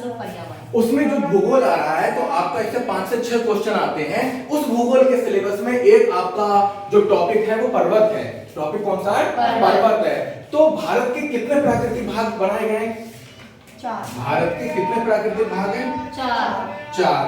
फसलों पर्यावरण। उसमें जो भूगोल आ रहा है तो आपका इससे 5 से 6 क्वेश्चन आते हैं। उस भूगोल के सिलेबस में एक आपका जो टॉपिक है वो पर्वत है। टॉपिक कौन सा है? पर्वत है। तो भारत के कितने प्राकृतिक भाग बनाए गए? 4। भारत के कितने प्राकृतिक भाग हैं? 4।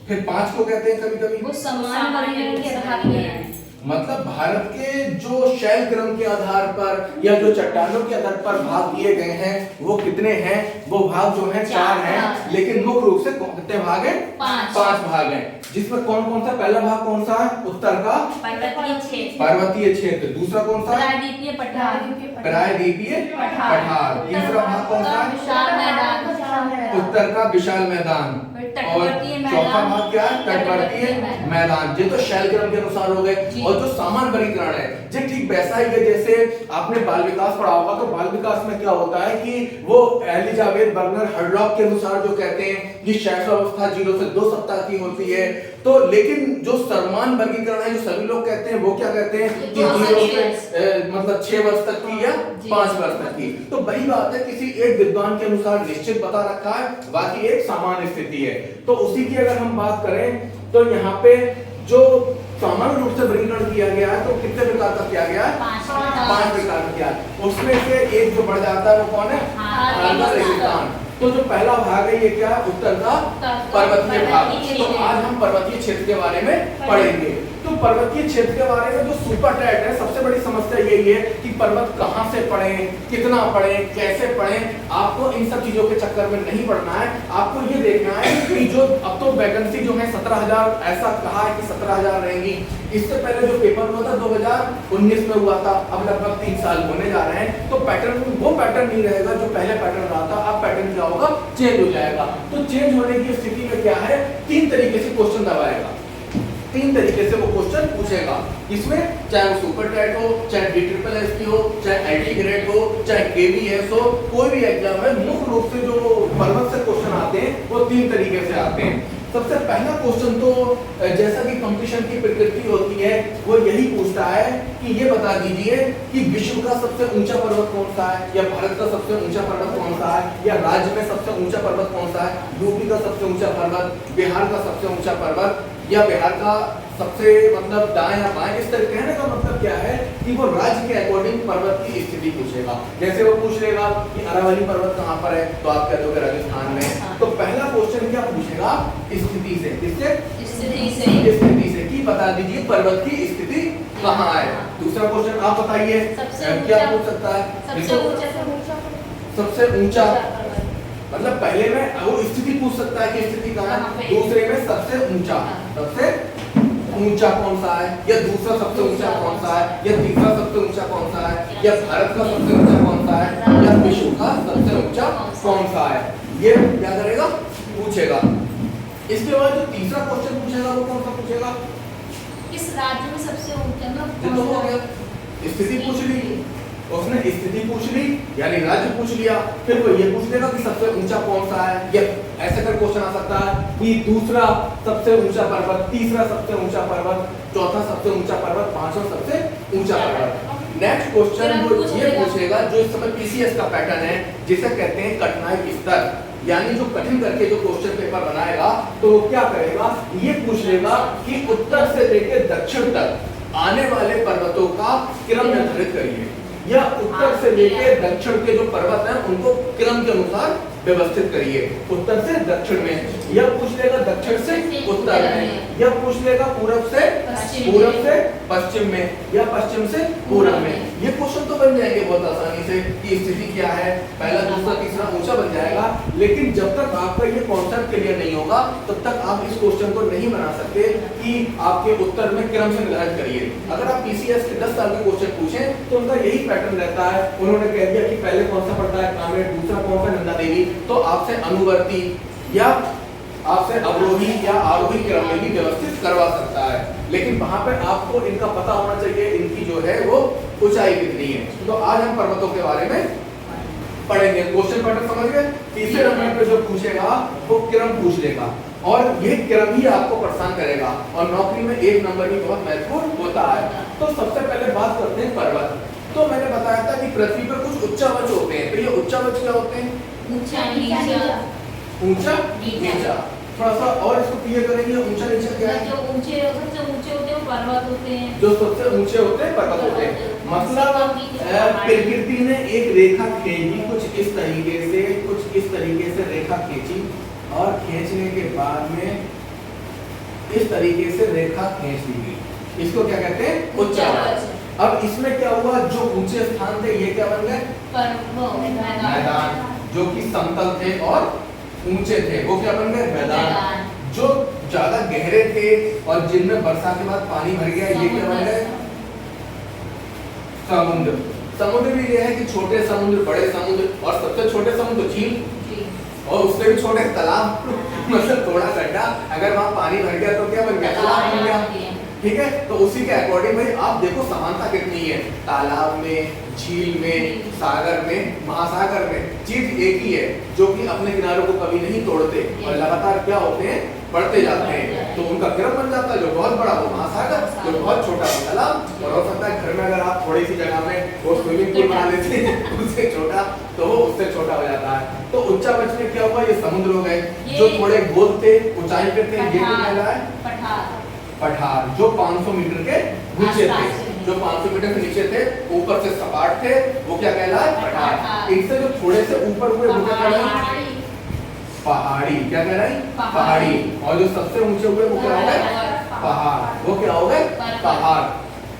फिर 5 को कहते हैं कभी कभी वो समान वर्गीकरण के आधार पर है। मतलब भारत के जो शैल क्रम के आधार पर या जो चट्टानों के आधार पर भाग दिए गए हैं वो कितने हैं? वो भाग जो है 4 हैं, लेकिन मुख्य रूप से कितने भाग हैं? 5 भाग हैं। जिसमें कौन कौन सा? पहला भाग कौन सा है? उत्तर का पर्वतीय क्षेत्र। दूसरा कौन सा? प्रायद्वीपीय पठार। प्रायद्वीपीय पठार। तीसरा भाग कौन सा है? उत्तर का विशाल मैदान। और चौथा भाग क्या है? तटवर्तीय मैदान। ये तो शैल क्रम के अनुसार हो गए। और जो सामान्य वर्गीकरण है ये ठीक वैसा ही है जैसे आपने बाल विकास पढ़ा होगा। तो बाल विकास में क्या होता है कि वो एलिजाबेथ बर्नर हर्डलॉक के अनुसार जो कहते हैं कि शैशवावस्था 0 से 2 सप्ताह की होती है। तो लेकिन जो सामान्य वर्गीकरण है जो सभी लोग कहते हैं वो क्या कहते हैं कि 0 से मतलब 6 वर्ष तक की या 5 वर्ष तक की। तो वही बात है, किसी एक विद्वान के अनुसार निश्चित बता रखा है, बाकी एक सामान्य स्थिति है। तो उसी की अगर हम बात करें तो यहाँ पे जो सामान्य रूप से वर्गीकरण किया गया है तो कितने प्रकार का किया गया है? 5 प्रकार का किया है। उसमें से एक जो बढ़ जाता है वो कौन है? हार्बर रेगिस्तान। तो जो पहला भाग है ये क्या है? उत्तर का पर्वतीय भाग। तो आज हम पर्वतीय क्षेत्र के बारे में पढ़ेंगे। तो पर्वतीय क्षेत्र के बारे में जो सुपर टैट है सबसे बड़ी समस्या यही है कि पर्वत कहां से पढ़ें, कितना पढ़ें, कैसे पढ़ें। आपको इन सब चीजों के चक्कर में नहीं पढ़ना है। आपको ये देखना है कि जो अब तो वैकेंसी जो है 17,000 ऐसा कहा है कि 17,000 रहेंगी। इससे पहले जो पेपर हुआ था 2019 में हुआ था, अब लगभग 3 साल होने जा रहे हैं। तो पैटर्न वो पैटर्न नहीं रहेगा जो पहले पैटर्न रहा था। अब पैटर्न क्या होगा? चेंज हो जाएगा। तो चेंज होने की स्थिति में क्या है? 3 तरीके से क्वेश्चन दबाएगा, 3 तरीके से वो क्वेश्चन पूछेगा। इसमें चाहे वो सुपर टैट हो, चाहे DSSS हो, चाहे IT ग्रेड हो, चाहे KVS हो, कोई भी एग्जाम है, मुख्य रूप से जो पर्वत से क्वेश्चन आते हैं वो 3 तरीके से आते हैं। सबसे पहला क्वेश्चन तो जैसा कि कंपटीशन की प्रकृति होती है वो यही पूछता है कि ये बता दीजिए कि विश्व का सबसे ऊंचा पर्वत कौन सा है, या भारत का सबसे ऊंचा पर्वत कौन सा है, या राज्य में सबसे ऊंचा पर्वत कौन सा है, यूपी का सबसे ऊंचा पर्वत, बिहार का सबसे ऊंचा पर्वत, या बिहार का सबसे मतलब दाएं या बाएं। इस तरह कहने का मतलब क्या है कि वो राज्य के अकॉर्डिंग पर्वत की स्थिति पूछेगा। जैसे वो पूछ लेगा कि अरावली पर्वत कहाँ पर है तो आप कह दोगे राजस्थान में। तो पहला क्वेश्चन क्या पूछेगा? स्थिति से। किससे? स्थिति से कि बता दीजिए पर्वत की स्थिति कहाँ है। दूसरा क्वेश्चन आप बताइए क्या पूछ सकता है? सबसे ऊंचा मतलब पहले में वो स्थिति पूछ सकता है कि स्थिति कहाँ है। दूसरे में सबसे ऊंचा कौन सा है, या दूसरा सबसे ऊंचा कौन सा है, या तीसरा सबसे ऊंचा कौन सा है, या भारत का सबसे ऊंचा कौन सा है, या विश्व का सबसे ऊंचा कौन सा है। ये क्या करेगा? पूछेगा। इसके बाद जो तीसरा क्वेश्चन पूछेगा वो कौन सा पूछेगा? किस राज्य में सबसे ऊंचा? तो हो गया, स्थिति पूछ ली उसने, स्थिति पूछ ली यानी राज्य पूछ लिया। फिर वो ये पूछ लेगा कि सबसे ऊंचा कौन सा है, या ऐसे कर क्वेश्चन आ सकता है कि दूसरा सबसे ऊंचा पर्वत, तीसरा सबसे ऊंचा पर्वत, चौथा सबसे ऊंचा पर्वत, पांचवा सबसे ऊंचा पर्वत। नेक्स्ट क्वेश्चन वो ये पूछेगा जो इस समय PCS का पैटर्न है जिसे कहते हैं कठिनाई स्तर, यानी जो कठिन करके जो क्वेश्चन पेपर बनाएगा तो वो क्या करेगा? ये पूछ लेगा कि उत्तर से लेकर दक्षिण तक आने वाले पर्वतों का क्रम निर्धारित करिए, या उत्तर से लेकर दक्षिण के जो पर्वत हैं उनको क्रम के अनुसार व्यवस्थित करिए। उत्तर से दक्षिण में, या पूछ लेगा दक्षिण से उत्तर में, या पूछ लेगा पूरब से पश्चिम में, या पश्चिम से पूरब में। ये क्वेश्चन तो बन जाएंगे बहुत आसानी से कि स्थिति क्या है, पहला दूसरा तीसरा ऊंचा बन जाएगा। लेकिन जब तक आपका ये कॉन्सेप्ट क्लियर नहीं होगा तब तक आप इस क्वेश्चन को नहीं बना सकते कि आपके उत्तर में क्रम से निर्धारित करिए। अगर आप PCS के 10 साल के क्वेश्चन पूछें तो उनका यही पैटर्न रहता है। उन्होंने कह दिया कि पहले कौन सा पढ़ता है कामरेड, दूसरा कौन सा नंदा देवी, तो आपसे अनुवर्ती या आपसे अवरोही या आरोही क्रम में भी व्यवस्थित करवा सकता है। लेकिन वहां पे आपको इनका पता होना चाहिए इनकी जो है वो ऊंचाई कितनी है। तो आज हम पर्वतों के बारे में पढ़ेंगे। क्वेश्चन पैटर्न समझ गए? तीसरे नंबर पे जो पूछेगा वो क्रम पूछ लेगा, और ये क्रम ही आपको परेशान करेगा, और नौकरी में 1 नंबर भी बहुत महत्वपूर्ण होता है। तो सबसे पहले बात करते हैं पर्वत। तो मैंने बताया था कि पृथ्वी पर कुछ उच्चावच होते हैं। तो ये उच्चावच क्या होते हैं? ऊंचा नीचा। थोड़ा सा और इसको क्लियर करेंगे, ऊंचा नीचा क्या है? जो ऊंचे सबसे ऊंचे होते हैं वो पर्वत होते हैं, जो सबसे ऊंचे होते हैं पर्वत होते हैं। मतलब प्रकृति ने एक रेखा खींची कुछ इस तरीके से, कुछ इस तरीके से रेखा खींची और खींचने के बाद में इस तरीके से रेखा खींच दी गई। इसको क्या कहते हैं? उच्चावच। अब इसमें क्या हुआ, जो ऊंचे स्थान थे ये क्या बन गए? मैदान। जो कि समतल थे और ऊंचे थे वो क्या बन गए? मैदान। जो ज्यादा गहरे थे और जिनमें वर्षा के बाद पानी भर गया ये क्या बन गए? समुद्र। समुद्र भी ये है कि छोटे समुद्र, बड़े समुद्र और सबसे छोटे समुद्र झील और उससे भी छोटे तालाब मतलब थोड़ा गड्ढा, अगर वहाँ पानी भर गया तो क्या बन गया? तालाब बन गया। ठीक है, तो उसी के अकॉर्डिंग भाई आप देखो समानता कितनी है, तालाब में, झील में, सागर में, महासागर में चीज एक ही है, जो कि अपने किनारों को कभी नहीं तोड़ते और लगातार क्या होते हैं? बढ़ते जाते हैं। तो उनका क्रम बन जाता है, जो बहुत बड़ा वो महासागर, जो बहुत छोटा वो तालाब। और हो सकता है घर में अगर आप थोड़ी सी जगह में वो स्विमिंग पूल बना लेते हैं उससे छोटा, तो वो उससे छोटा हो जाता है। तो उच्चावच में क्या हुआ? ये समुद्र हो गए, जो थोड़े गोल थे, ऊंचाई पे थे, ये क्या कहलाए? पठार। जो 500 मीटर के नीचे थे, जो 500 मीटर के नीचे थे, ऊपर से सपाट थे, वो क्या कहलाए? पठार। इनसे जो थोड़े से ऊपर हुए वो क्या कहलाए? पहाड़ी। क्या कह रही? पहाड़ी। और जो सबसे ऊंचे हुए वो क्या हो गए? पहाड़। वो क्या हो गए? पहाड़।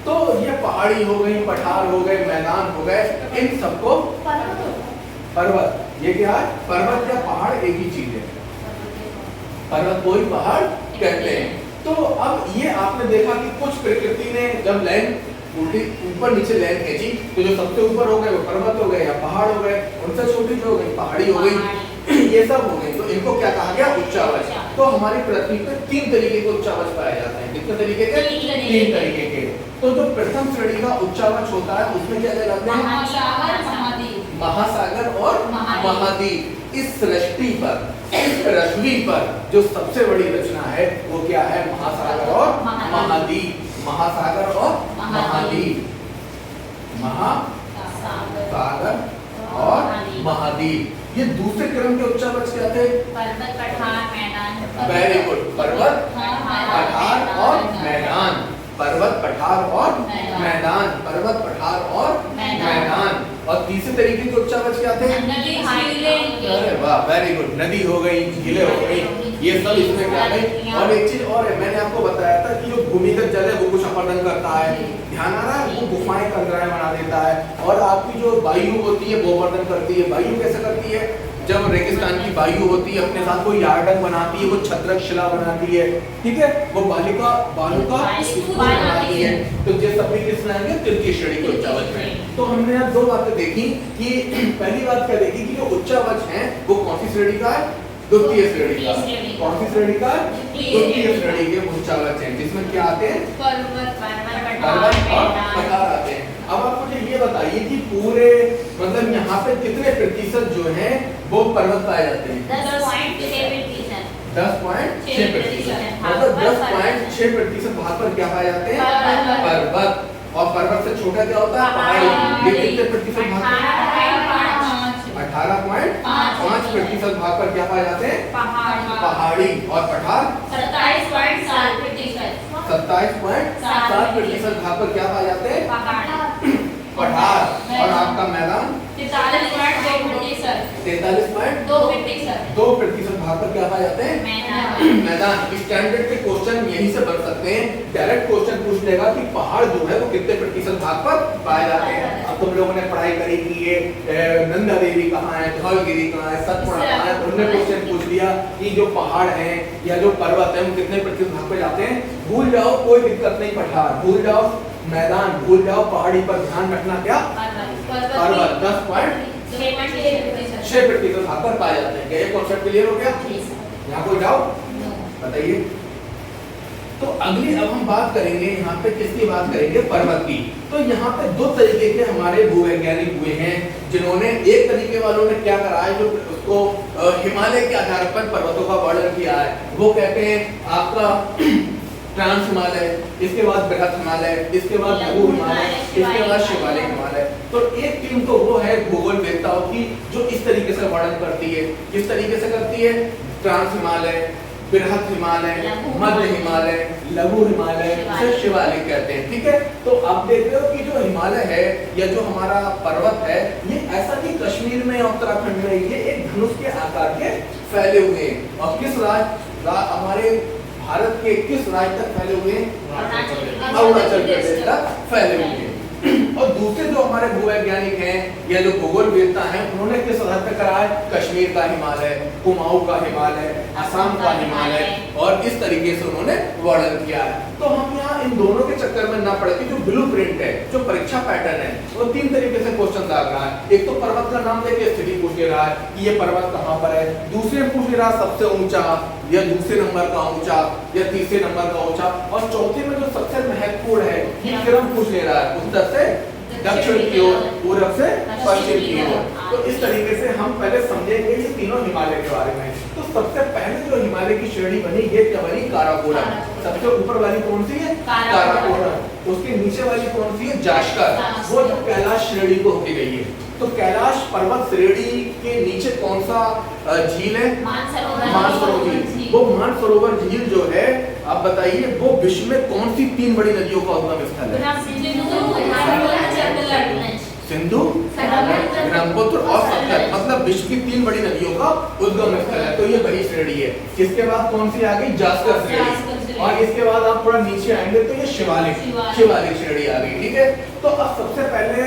तो ये पहाड़ी हो गई, पठार हो गए, मैदान हो गए, इन सबको पर्वत। ये क्या है? पर्वत या पहाड़ एक ही चीज है, पर्वत को ही पहाड़ कहते हैं। तो अब ये आपने देखा कि कुछ प्रकृति ने जब लाइन उल्टी ऊपर नीचे लाइन खींची तो जो सबसे ऊपर हो गए वो पर्वत हो गए या पहाड़ हो गए, उनसे छोटी जो हो गई पहाड़ी हो गई, ये सब हो गई। तो इनको क्या कहा गया? उच्चावच। तो हमारी पृथ्वी पे 3 तरीके के उच्चावच पाए जाते हैं। कितने तरीके के? 3 तरीके के। तो जो प्रथम श्रेणी का उच्चावच होता है उसमें क्या कहलाते हैं? महासागर और महाद्वीप। इस सृष्टि पर, इस पृथ्वी पर जो सबसे बड़ी रचना है वो क्या है? महासागर और महाद्वीप। महासागर और महाद्वीप। महासागर और महाद्वीप। ये दूसरे क्रम के उच्चावच क्या थे? पर्वत, पठार, मैदान। Very good. पर्वत, पठार और मैदान। पर्वत, पठार और मैदान। पर्वत, पठार और मैदान। और तीसरे तरीके के उच्चावच क्या थे? नदी, झीलें। अरे वाह, वेरी गुड। नदी हो गई, झीलें हो गई, ये सब इसमें क्या है? और एक चीज और है, मैंने आपको बताया था कि जो भूमिगत जल है वो कुछ अपरदन करता है, ध्यान आ रहा है? वो गुफाएं कंदराएं बना देता है। और आपकी जो वायु होती है वो अपरदन करती है। वायु कैसे करती है? जब रेगिस्तान की वायु होती है अपने साथ कोई यार्डन बनाती है, वो छत्रक शिला बनाती है, ठीक है, वो बालू का स्तूप बनाती है। तो ये सब भी किस में आएंगे? तृतीय श्रेणी के उच्चावच में। तो हमने यहाँ 2 बातें देखी कि पहली बात क्या देखी कि जो उच्चावच है वो कौन सी श्रेणी का है? द्वितीय श्रेणी का। कौन सी श्रेणी का? द्वितीय श्रेणी के उच्चावच है, जिसमें क्या आते हैं? पर्वत और पठार आते हैं। अब आप मुझे ये बताइए कि पूरे मतलब यहाँ पे कितने प्रतिशत जो है वो पर्वत पाए जाते हैं? 10.6%। 10.6%। मतलब 10.6% भाग पर क्या पाए जाते हैं? पर्वत। और पर्वत से छोटा क्या होता है? पहाड़ी। ये कितने प्रतिशत भाग पर? 18.5% भाग पर क्या पाए जाते हैं? पहाड़ी। और पठार 27.7%। 27.7% भाग पर क्या पाए जाते हैं? पठार। और आपका मैदान 43.2% भाग पर क्या पाए जाते हैं? मैदान। स्टैंडर्ड के क्वेश्चन यहीं से बन सकते हैं। डायरेक्ट क्वेश्चन पूछ लेगा कि पहाड़ जो है वो कितने प्रतिशत भाग पर पाए जाते हैं। अब तुम लोगों ने पढ़ाई करी कि ये नंदा देवी कहाँ है, धौलगिरी कहाँ है, सतपुड़ा कहाँ है, उन्होंने क्वेश्चन पूछ लिया कि जो पहाड़ हैं या जो पर्वत है वो कितने प्रतिशत भाग पर जाते हैं। भूल जाओ, कोई दिक्कत नहीं। पठार भूल जाओ, मैदान भूल जाओ, पहाड़ी पर ध्यान रखना क्या? पर्वत 10.6% भाग पर पाए जाते हैं। क्या ये कॉन्सेप्ट क्लियर हो गया? यहाँ कोई डाउट? बताइए। तो अगली अब हम बात करेंगे यहाँ पे किसकी बात करेंगे? पर्वत की। तो यहाँ पे 2 तरीके के हमारे भूवैज्ञानिक हुए हैं, जिन्होंने एक तरीके वालों ने क्या करा है, जो उसको हिमालय के आधार पर पर्वतों का वर्णन किया है। वो कहते हैं आपका ट्रांस हिमालय, इसके बाद बृहत हिमालय, इसके बाद लघु हिमालय, इसके बाद शिवालिक हिमालय। तो एक टीम तो वो है भूगोलवेत्ताओं की जो इस तरीके से वर्णन करती है। किस तरीके से करती है? ट्रांस हिमालय, बृहत हिमालय, मध्य हिमालय, लघु हिमालय, से शिवालिक कहते हैं। ठीक है, तो आप देख रहे हो कि जो हिमालय है या जो हमारा पर्वत है, ये ऐसा नहीं कश्मीर में, उत्तराखंड में, ये एक धनुष के आकार के फैले हुए हैं। और किस हमारे भारत के किस राज्य तक फैले हुए हैं? अरुणाचल प्रदेश तक फैले हुए हैं। और दूसरे जो हमारे भूवैज्ञानिक हैं या जो भूगोलवेत्ता हैं, उन्होंने किस आधार पर करा है? कश्मीर का हिमालय, कुमाऊं का हिमालय, असम का हिमालय, और इस तरीके से उन्होंने वर्णन किया है। तो हम यहाँ इन दोनों के चक्कर में ना पड़े कि जो ब्लूप्रिंट है, जो परीक्षा पैटर्न है, वो तीन तरीके से क्वेश्चन आ रहा है। एक तो पर्वत का नाम लेके स्थिति पूछ ले रहा है कि ये पर्वत कहाँ पर है, दूसरे पूछ ले रहा है सबसे ऊंचा, या दूसरे नंबर का ऊंचा, या तीसरे नंबर का ऊंचा, और चौथे में जो सबसे महत्वपूर्ण है ये क्रम पूछ ले रहा है, उत्तर से दक्षिण की ओर, पूर्व से पश्चिम की ओर। तो इस तरीके से हम पहले समझेंगे ये तीनों हिमालय के बारे में। तो सबसे पहले जो हिमालय की श्रेणी बनी, ये क्या बनी? काराकोरम। सबसे ऊपर वाली कौन सी है? काराकोरम। उसके नीचे वाली कौन सी है? जास्कर। वो जो कैलाश श्रेणी को होती गई है। तो कैलाश पर्वत श्रेणी के नीचे कौन सा झील है? मानसरोवर झील। वो मानसरोवर झील जो है, आप बताइए वो विश्व में कौन सी तीन बड़ी नदियों का उद्गम स्थल है? सिंधु, ब्रह्मपुत्र और सतलज, मतलब विश्व की तीन बड़ी नदियों का उद्गम स्थल है। तो ये वही श्रेणी है। इसके बाद कौन सी आ गई? जास्कर श्रेणी। और इसके बाद आप थोड़ा नीचे आएंगे तो ये शिवालिक श्रेणी आ गई। ठीक है, तो अब सबसे पहले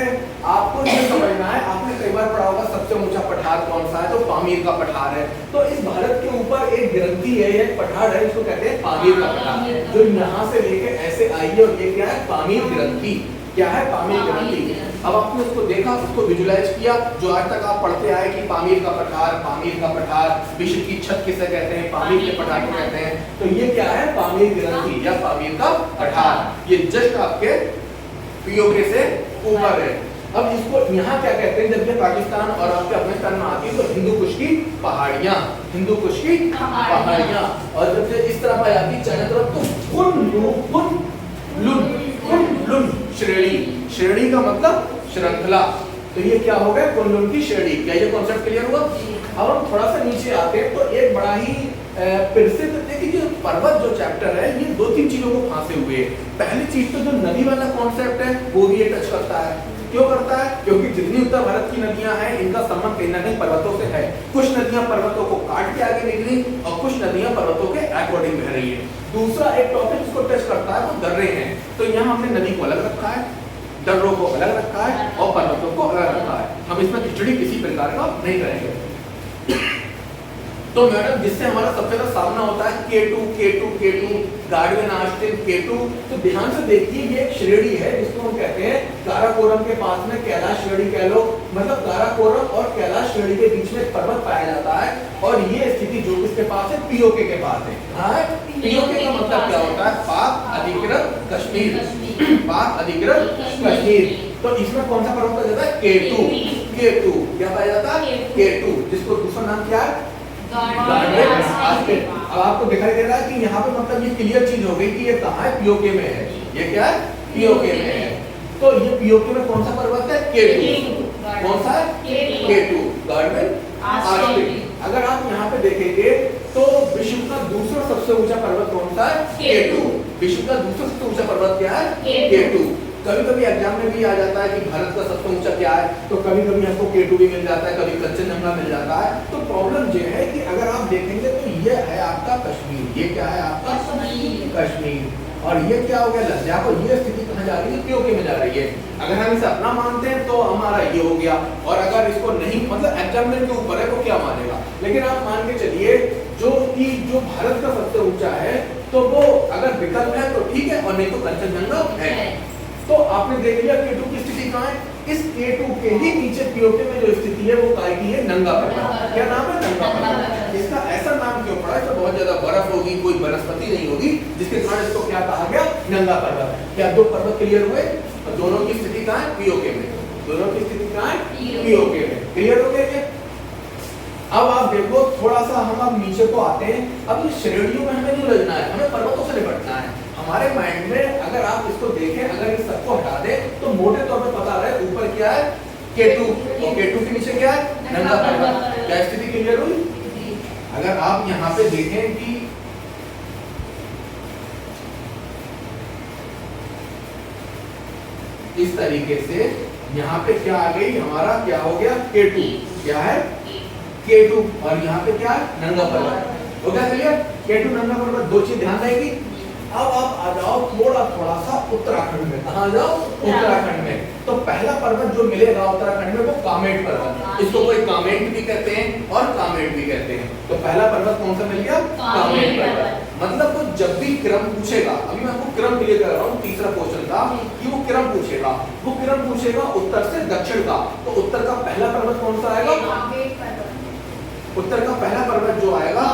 आपको ये समझना है, आपने कई बार पढ़ा होगा सबसे ऊंचा पठार कौन सा है? तो पामीर का पठार है। तो इस भारत के ऊपर एक ग्रंथि है, एक पठार है, इसको कहते हैं पामीर का पठार, जो यहाँ से लेके ऐसे आई है। और ये क्या है? पामीर ग्रंथि। क्या है? पामीर ग्रंथि। अब आपने उसको देखा, उसको विजुलाइज किया, जो आज तक आप पढ़ते आए कि पामीर का पठार, विश्व की छत किसे कहते हैं? पामीर के पठार को कहते हैं। तो ये क्या है? पामीर ग्रंथि या पामीर का पठार। ये जस्ट आपके पीओके से ऊपर है। अब इसको यहाँ क्या कहते हैं? जब ये पाकिस्तान और आपके अफगानिस्तान में आती है तो हिंदू कुश की पहाड़ियाँ, हिंदू कुश की पहाड़ियाँ। और जब से इस तरफ आ जाती चाइना तरफ तो कुन-लुन श्रेणी का मतलब श्रृंखला। तो ये क्या हो गया? कुन-लुन की श्रेणी। क्या ये कॉन्सेप्ट क्लियर हुआ? अब हम थोड़ा सा नीचे आते हैं तो एक बड़ा ही प्रसिद्ध, देखिए जो पर्वत जो चैप्टर है, ये दो तीन चीजों को फांसे हुए है। पहली चीज तो जो नदी वाला कॉन्सेप्ट है वो भी ये टच करता है। क्यों करता है? क्योंकि जितनी उत्तर भारत की नदियां हैं, इनका संबंध कहीं ना कहीं पर्वतों से है। कुछ नदियां पर्वतों को काट के आगे निकली और कुछ नदियां पर्वतों के अकॉर्डिंग बह रही है। दूसरा एक टॉपिक इसको टच करता है वो दर्रे हैं। तो यहाँ हमने नदी को अलग रखा है, दर्रों को अलग रखा है और पर्वतों को अलग रखा है। हम इसमें खिचड़ी किसी प्रकार का नहीं करेंगे। तो मैडम जिससे हमारा सबसे ज्यादा सामना होता है K2 गार्डवेन आर्स्टिन K2। तो ध्यान से देखिए, ये एक श्रेणी है जिसको हम कहते हैं काराकोरम के पास में कैलाश श्रेणी कह लो। मतलब काराकोरम और कैलाश श्रेणी के बीच में पर्वत पाया जाता है। और ये स्थिति जो किसके पास है? पीओके के पास है। हाँ, पीओके का मतलब क्या होता है? पाक अधिकृत कश्मीर। पाक अधिकृत कश्मीर। तो इसमें कौन सा पर्वत पाया जाता है? K2। क्या पाया जाता है? K2, जिसको दूसरा नाम क्या है? अब आपको दिखाई दे रहा है कि यहाँ पे मतलब ये क्लियर चीज हो गई कि ये कहाँ है? पीओके में है। ये क्या है? पीओके में है। तो ये पीओके में कौन सा पर्वत है? K2। कौन सा है? K2 गार्डवेन आर्स्टिन। अगर आप यहाँ पे देखेंगे तो विश्व का दूसरा सबसे ऊंचा पर्वत कौन सा है? K2। विश्व का दूसरा सबसे ऊंचा पर्वत क्या है? K2। कभी कभी एग्जाम में भी आ जाता है कि भारत का सबसे ऊंचा क्या है, तो कभी कभी हमको K2 भी मिल जाता है, कभी कंचनजंगा मिल जाता है। तो प्रॉब्लम ये है कि अगर आप देखेंगे तो ये है आपका कश्मीर। ये क्या है आपका? कश्मीर। और ये क्या हो गया? लद्दाख। और ये स्थिति कहाँ जा रही है? पीओके में जा रही है। अगर हम इसे अपना मानते हैं तो हमारा ये हो गया, और अगर इसको नहीं, मतलब एग्जामिनर के ऊपर है तो क्या मानेगा। लेकिन आप मान के चलिए जो भारत का सबसे ऊंचा है, तो वो अगर विकल्प है तो ठीक है, और नहीं तो कंचनजंगा है। तो आपने देख लिया K2 की स्थिति कहाँ है? इस K2 के ही नीचे पीओके में जो स्थिति है वो काय की है? नंगा पर्वत। क्या नाम है? नंगा पर्वत। इसका ऐसा नाम क्यों पड़ा? इसमें बहुत ज्यादा बर्फ होगी, कोई वनस्पति नहीं होगी, जिसके कारण इसको क्या कहा गया? नंगा पर्वत। क्या दो पर्वत क्लियर हुए? और दोनों की स्थिति कहाँ है? पीओके में। दोनों की स्थिति कहाँ है? पीओके में। क्लियर हो गया? अब आप देखो थोड़ा सा हम अब नीचे को आते हैं। अब ये श्रेणियों में हमें नहीं उलझना है, हमें पर्वतों से निपटना है। हमारे माइंड में अगर आप इसको देखें, अगर इस सबको हटा दें तो मोटे तौर पे पता रहे ऊपर क्या है K2 और K2 के नीचे क्या है नंगा पर्वत। क्या स्थिति क्लियर हुई? अगर आप यहाँ पे देखें कि इस तरीके से यहाँ पे क्या आ गई, हमारा क्या हो गया K2, क्या है K2 और यहाँ पे क्या है नंगा पर्वत। हो गया क्लियर? K2 नंगा पर्वत, दो चीज ध्यान रहेगी। अब आप आ जाओ थोड़ा सा उत्तराखंड में। कहाँ जाओ? उत्तराखंड में। तो पहला पर्वत जो मिलेगा उत्तराखंड में वो कामेट पर्वत, इसको कोई कामेट भी कहते हैं और कामेट भी कहते हैं। तो पहला पर्वत कौन सा मिल गया? कामेट पर्वत। मतलब वो जब भी क्रम पूछेगा, अभी मैं आपको क्रम क्लियर कर रहा हूँ, तीसरा क्वेश्चन था कि वो क्रम पूछेगा, वो क्रम पूछेगा उत्तर से दक्षिण का, तो उत्तर का पहला पर्वत कौन सा आएगा? उत्तर का पहला पर्वत जो आएगा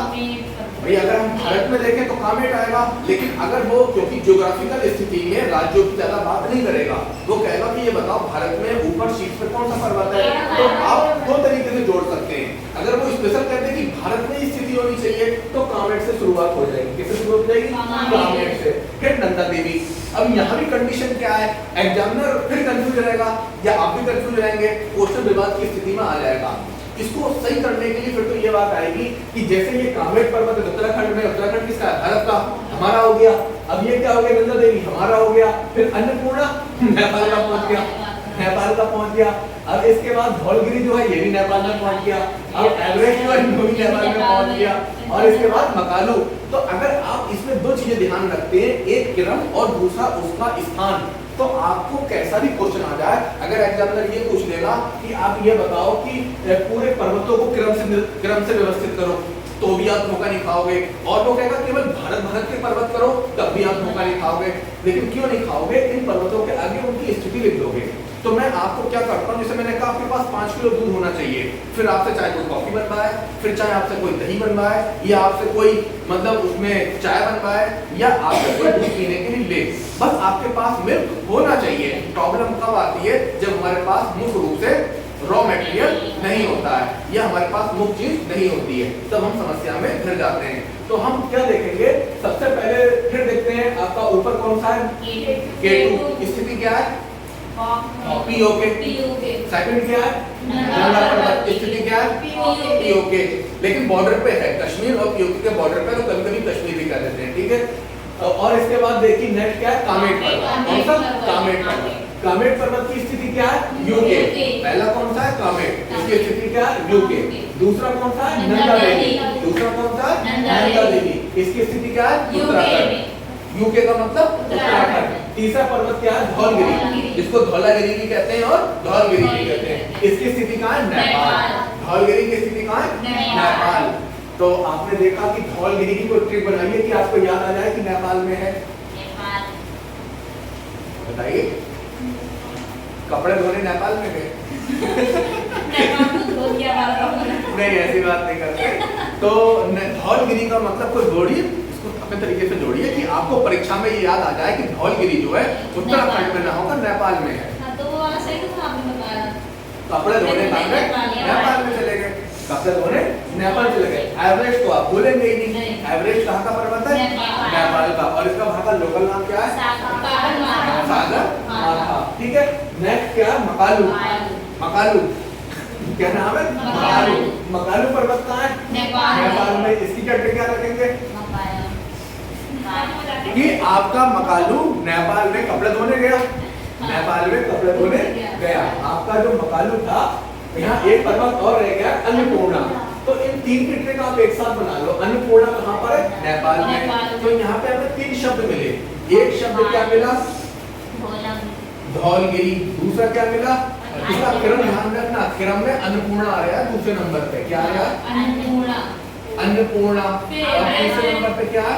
भाई, अगर हम भारत में देखें तो कामेट आएगा, लेकिन अगर वो क्योंकि ज्योग्राफिकल स्थिति में राज्यों की ज्यादा बात नहीं करेगा, वो कहेगा कि ये बताओ भारत में ऊपर शीर्ष पे कौन सा पर्वत है। तो आप दो तरीके से जोड़ सकते हैं। अगर वो स्पेशल कहते हैं कि भारत में स्थिति होनी चाहिए तो कामेट से शुरुआत हो जाएगी। किससे शुरुआत हो जाएगी? कामेट से। फिर नंदा देवी। अब यहाँ भी कंडीशन क्या है, एग्जामिनर फिर कंफ्यूज रहेगा या आप भी कंफ्यूज रहेंगे, क्वेश्चन विवाद की स्थिति में आ जाएगा। इसको सही करने के लिए फिर तो ये बात आएगी कि जैसे ये कामेट पर्वत उत्तराखंड में, उत्तराखंड किसका है? भारत का, हमारा हो गया। अब ये क्या हो गया? नंदा देवी हमारा हो गया। फिर अन्नपूर्णा नेपाल का पहुंच गया, नेपाल का पहुंच गया। अब इसके बाद धौलगिरी जो है ये भी नेपाल में पहुंच गया। अब एवरेस्ट जो है वो भी नेपाल में पहुंच गया। और इसके बाद मकालू। तो अगर आप इसमें दो चीजें ध्यान रखते हैं, एक क्रम और दूसरा उसका स्थान, तो आपको कैसा भी क्वेश्चन आ जाए, अगर एग्जामिनर ये पूछ लेगा कि आप ये बताओ कि पूरे पर्वतों को क्रम से व्यवस्थित करो, तो भी आप मौका नहीं खाओगे। और वो कहेगा केवल भारत के पर्वत करो, तब भी आप मौका नहीं खाओगे। लेकिन क्यों नहीं खाओगे? इन पर्वतों के आगे उनकी स्थिति लिख दोगे। तो मैं आपको क्या करता हूँ, जैसे मैंने कहा आपके पास 5 किलो दूध होना चाहिए, फिर आपसे चाहे कोई कॉफी बनवाए, फिर चाहे आपसे कोई दही बनवाए, या आपसे कोई मतलब उसमें चाय बनवाए, या आपसे कोई दूध पीने के लिए ले, बस आपके पास मिल्क होना चाहिए। प्रॉब्लम कब आती है? जब हमारे पास मुख्य रूप से रॉ मटेरियल नहीं होता है या हमारे पास मुख्य चीज नहीं होती है, तब हम समस्या में घिर जाते हैं। तो हम क्या देखेंगे? सबसे पहले फिर देखते हैं आपका ऊपर कौन सा है? K2। स्थिति क्या है? POK। सेकंड क्या है? नंगा पर्वत। स्थिति क्या है? POK। लेकिन बॉर्डर पे है, कश्मीर और POK के बॉर्डर पे, तो कभी कभी कश्मीर भी कर देते हैं, ठीक है। और इसके बाद देखिए नेक्स्ट क्या है? कामेट पर्वत। कौन सा? कामेट पर्वत। कामेट पर्वत की स्थिति क्या है? UK। पहला कौन सा है? कामेट। इसकी स्थिति क्या है? UK। दूसरा कौन सा है? नंदा देवी। दूसरा कौन सा है? नंदा देवी। इसकी स्थिति क्या है? उत्तराखंड। UK का मतलब उत्तराखंड। तीसरा पर्वत क्या है? धौलगिरी, जिसको धौलागिरी भी कहते हैं और धौलगिरी भी कहते हैं। इसकी स्थिति कहाँ है? नेपाल। धौलगिरी की स्थिति कहाँ है? नेपाल। तो आपने देखा कि धौलगिरी की कोई ट्रिक बनाइए कि आपको याद आ जाए कि नेपाल में है। बताइए, कपड़े धोने नेपाल में गए? नहीं, ऐसी बात नहीं करते। तो धौलगिरी का मतलब कोई जोड़िए, इसको अपने तरीके से जोड़िए कि आपको परीक्षा में ये याद आ जाए कि धौलगिरी जो है उत्तराखंड में ना होकर नेपाल में है। तो वो वाला सही तो आपने बताया। कपड़े धोने नेपाल में चले गए, कपड़े धोने नेपाल चले गए। एवरेस्ट को आप भूलेंगे ही नहीं। एवरेस्ट कहाँ का पर्वत है? नेपाल का। और इसका वहाँ का लोकल नाम क्या है? सागर माथा। ठीक है। नेक्स्ट क्या है? मकालू। मकालू क्या नाम है? मकालू। मकालू पर्वत कहाँ है? नेपाल में। इसकी क्या ट्रिक क्या रखेंगे कि आपका मकालू नेपाल में कपड़े धोने गया, नेपाल में कपड़े धोने गया। आपका जो मकालू था, यहाँ एक पर्वत और रह गया अन्नपूर्णा। तो इन तीन की ट्रिक आप एक साथ बना लो। अन्नपूर्णा कहाँ पर है? नेपाल में। तो यहाँ पे हमें 3 शब्द मिले। एक शब्द क्या मिला? धौलगिरी। दूसरा क्या मिला? इसका क्रम ध्यान रखना, क्रम में अन्नपूर्णा आ रहा है दूसरे नंबर पे। क्या आ रहा है? अन्नपूर्णा। और तीसरे नंबर पे क्या है?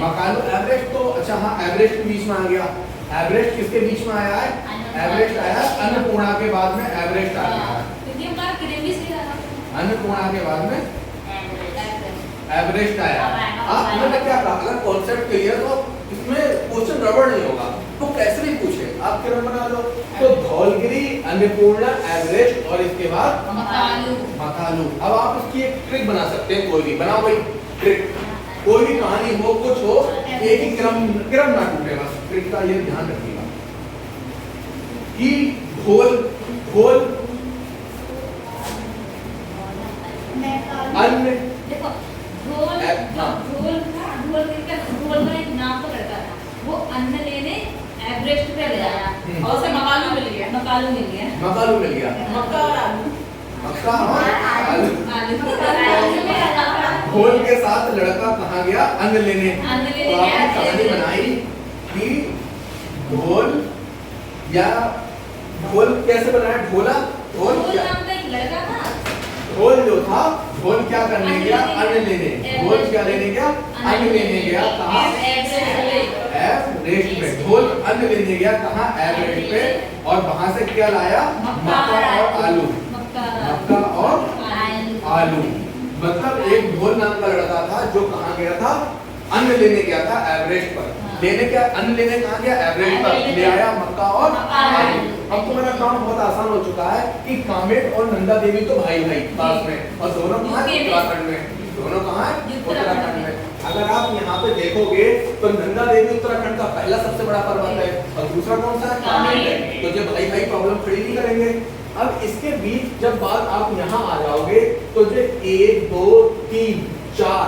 मकालू। एवरेस्ट तो अच्छा हाँ, एवरेस्ट के बीच में आ गया। एवरेस्ट किसके बीच में आया है? एवरेस्ट आया अन्नपूर्णा के बाद में, एवरेस्ट आ गया। अन्नपूर्णा के बाद में एवरेस्ट आया। आप मैंने क्या कहा, अगर कॉन्सेप्ट क्लियर तो इसमें क्वेश्चन गड़बड़ नहीं होगा। तो कैसे भी पूछे आप क्रम बना लो। तो धौलगिरी, अन्नपूर्णा, एवरेस्ट और इसके बाद मकालू। अब आप इसकी एक ट्रिक बना सकते हैं, कोई भी बनाओ भाई ट्रिक। कोई भी कहानी हो, कुछ हो, एक ही क्रम ना टूटे, बस ट्रिक का ये ध्यान रखिएगा कि ढोल अन्य देखो ढोल का एक नाम तो लड़का था, वो अन्न लेने एवरेस्ट पे गया और उसे मकालू मिल गया। मक्का और आलू। ढोल के साथ लड़का कहाँ गया? अन्न लेने। तो आपने कहानी बनाई कि ढोल कैसे बनाया? ढोल नाम का एक लड़का था, ढोल जो था, ढोल क्या करने गया? अन्न लेने। ढोल क्या लेने गया? अन्न लेने गया। कहाँ? एवरेस्ट पे। ढोल अन्न लेने गया कहाँ? एवरेस्ट पे। और वहां से क्या लाया? मक्का और आलू। मक्का और आलू। मतलब एक ढोल नाम का लड़का था जो कहाँ गया था? अन्न लेने गया था एवरेस्ट पर। अन्न लेने कहाँ गया? एवरेस्ट पर। ले आया मक्का और आलू। अब तो मेरा काम बहुत आसान हो चुका है कि कामेट और नंदा देवी तो भाई पास में, और दोनों कहाँ है? उत्तराखंड में। दोनों कहाँ है? उत्तराखंड में। अगर आप यहाँ पे देखोगे तो नंदा देवी उत्तराखंड का पहला सबसे बड़ा पर्वत है, और दूसरा कौन सा है? कामेट है। तो जो भाई प्रॉब्लम खड़ी नहीं करेंगे। अब इसके बीच जब बात आप यहाँ आ जाओगे तो जो 1 2 3 4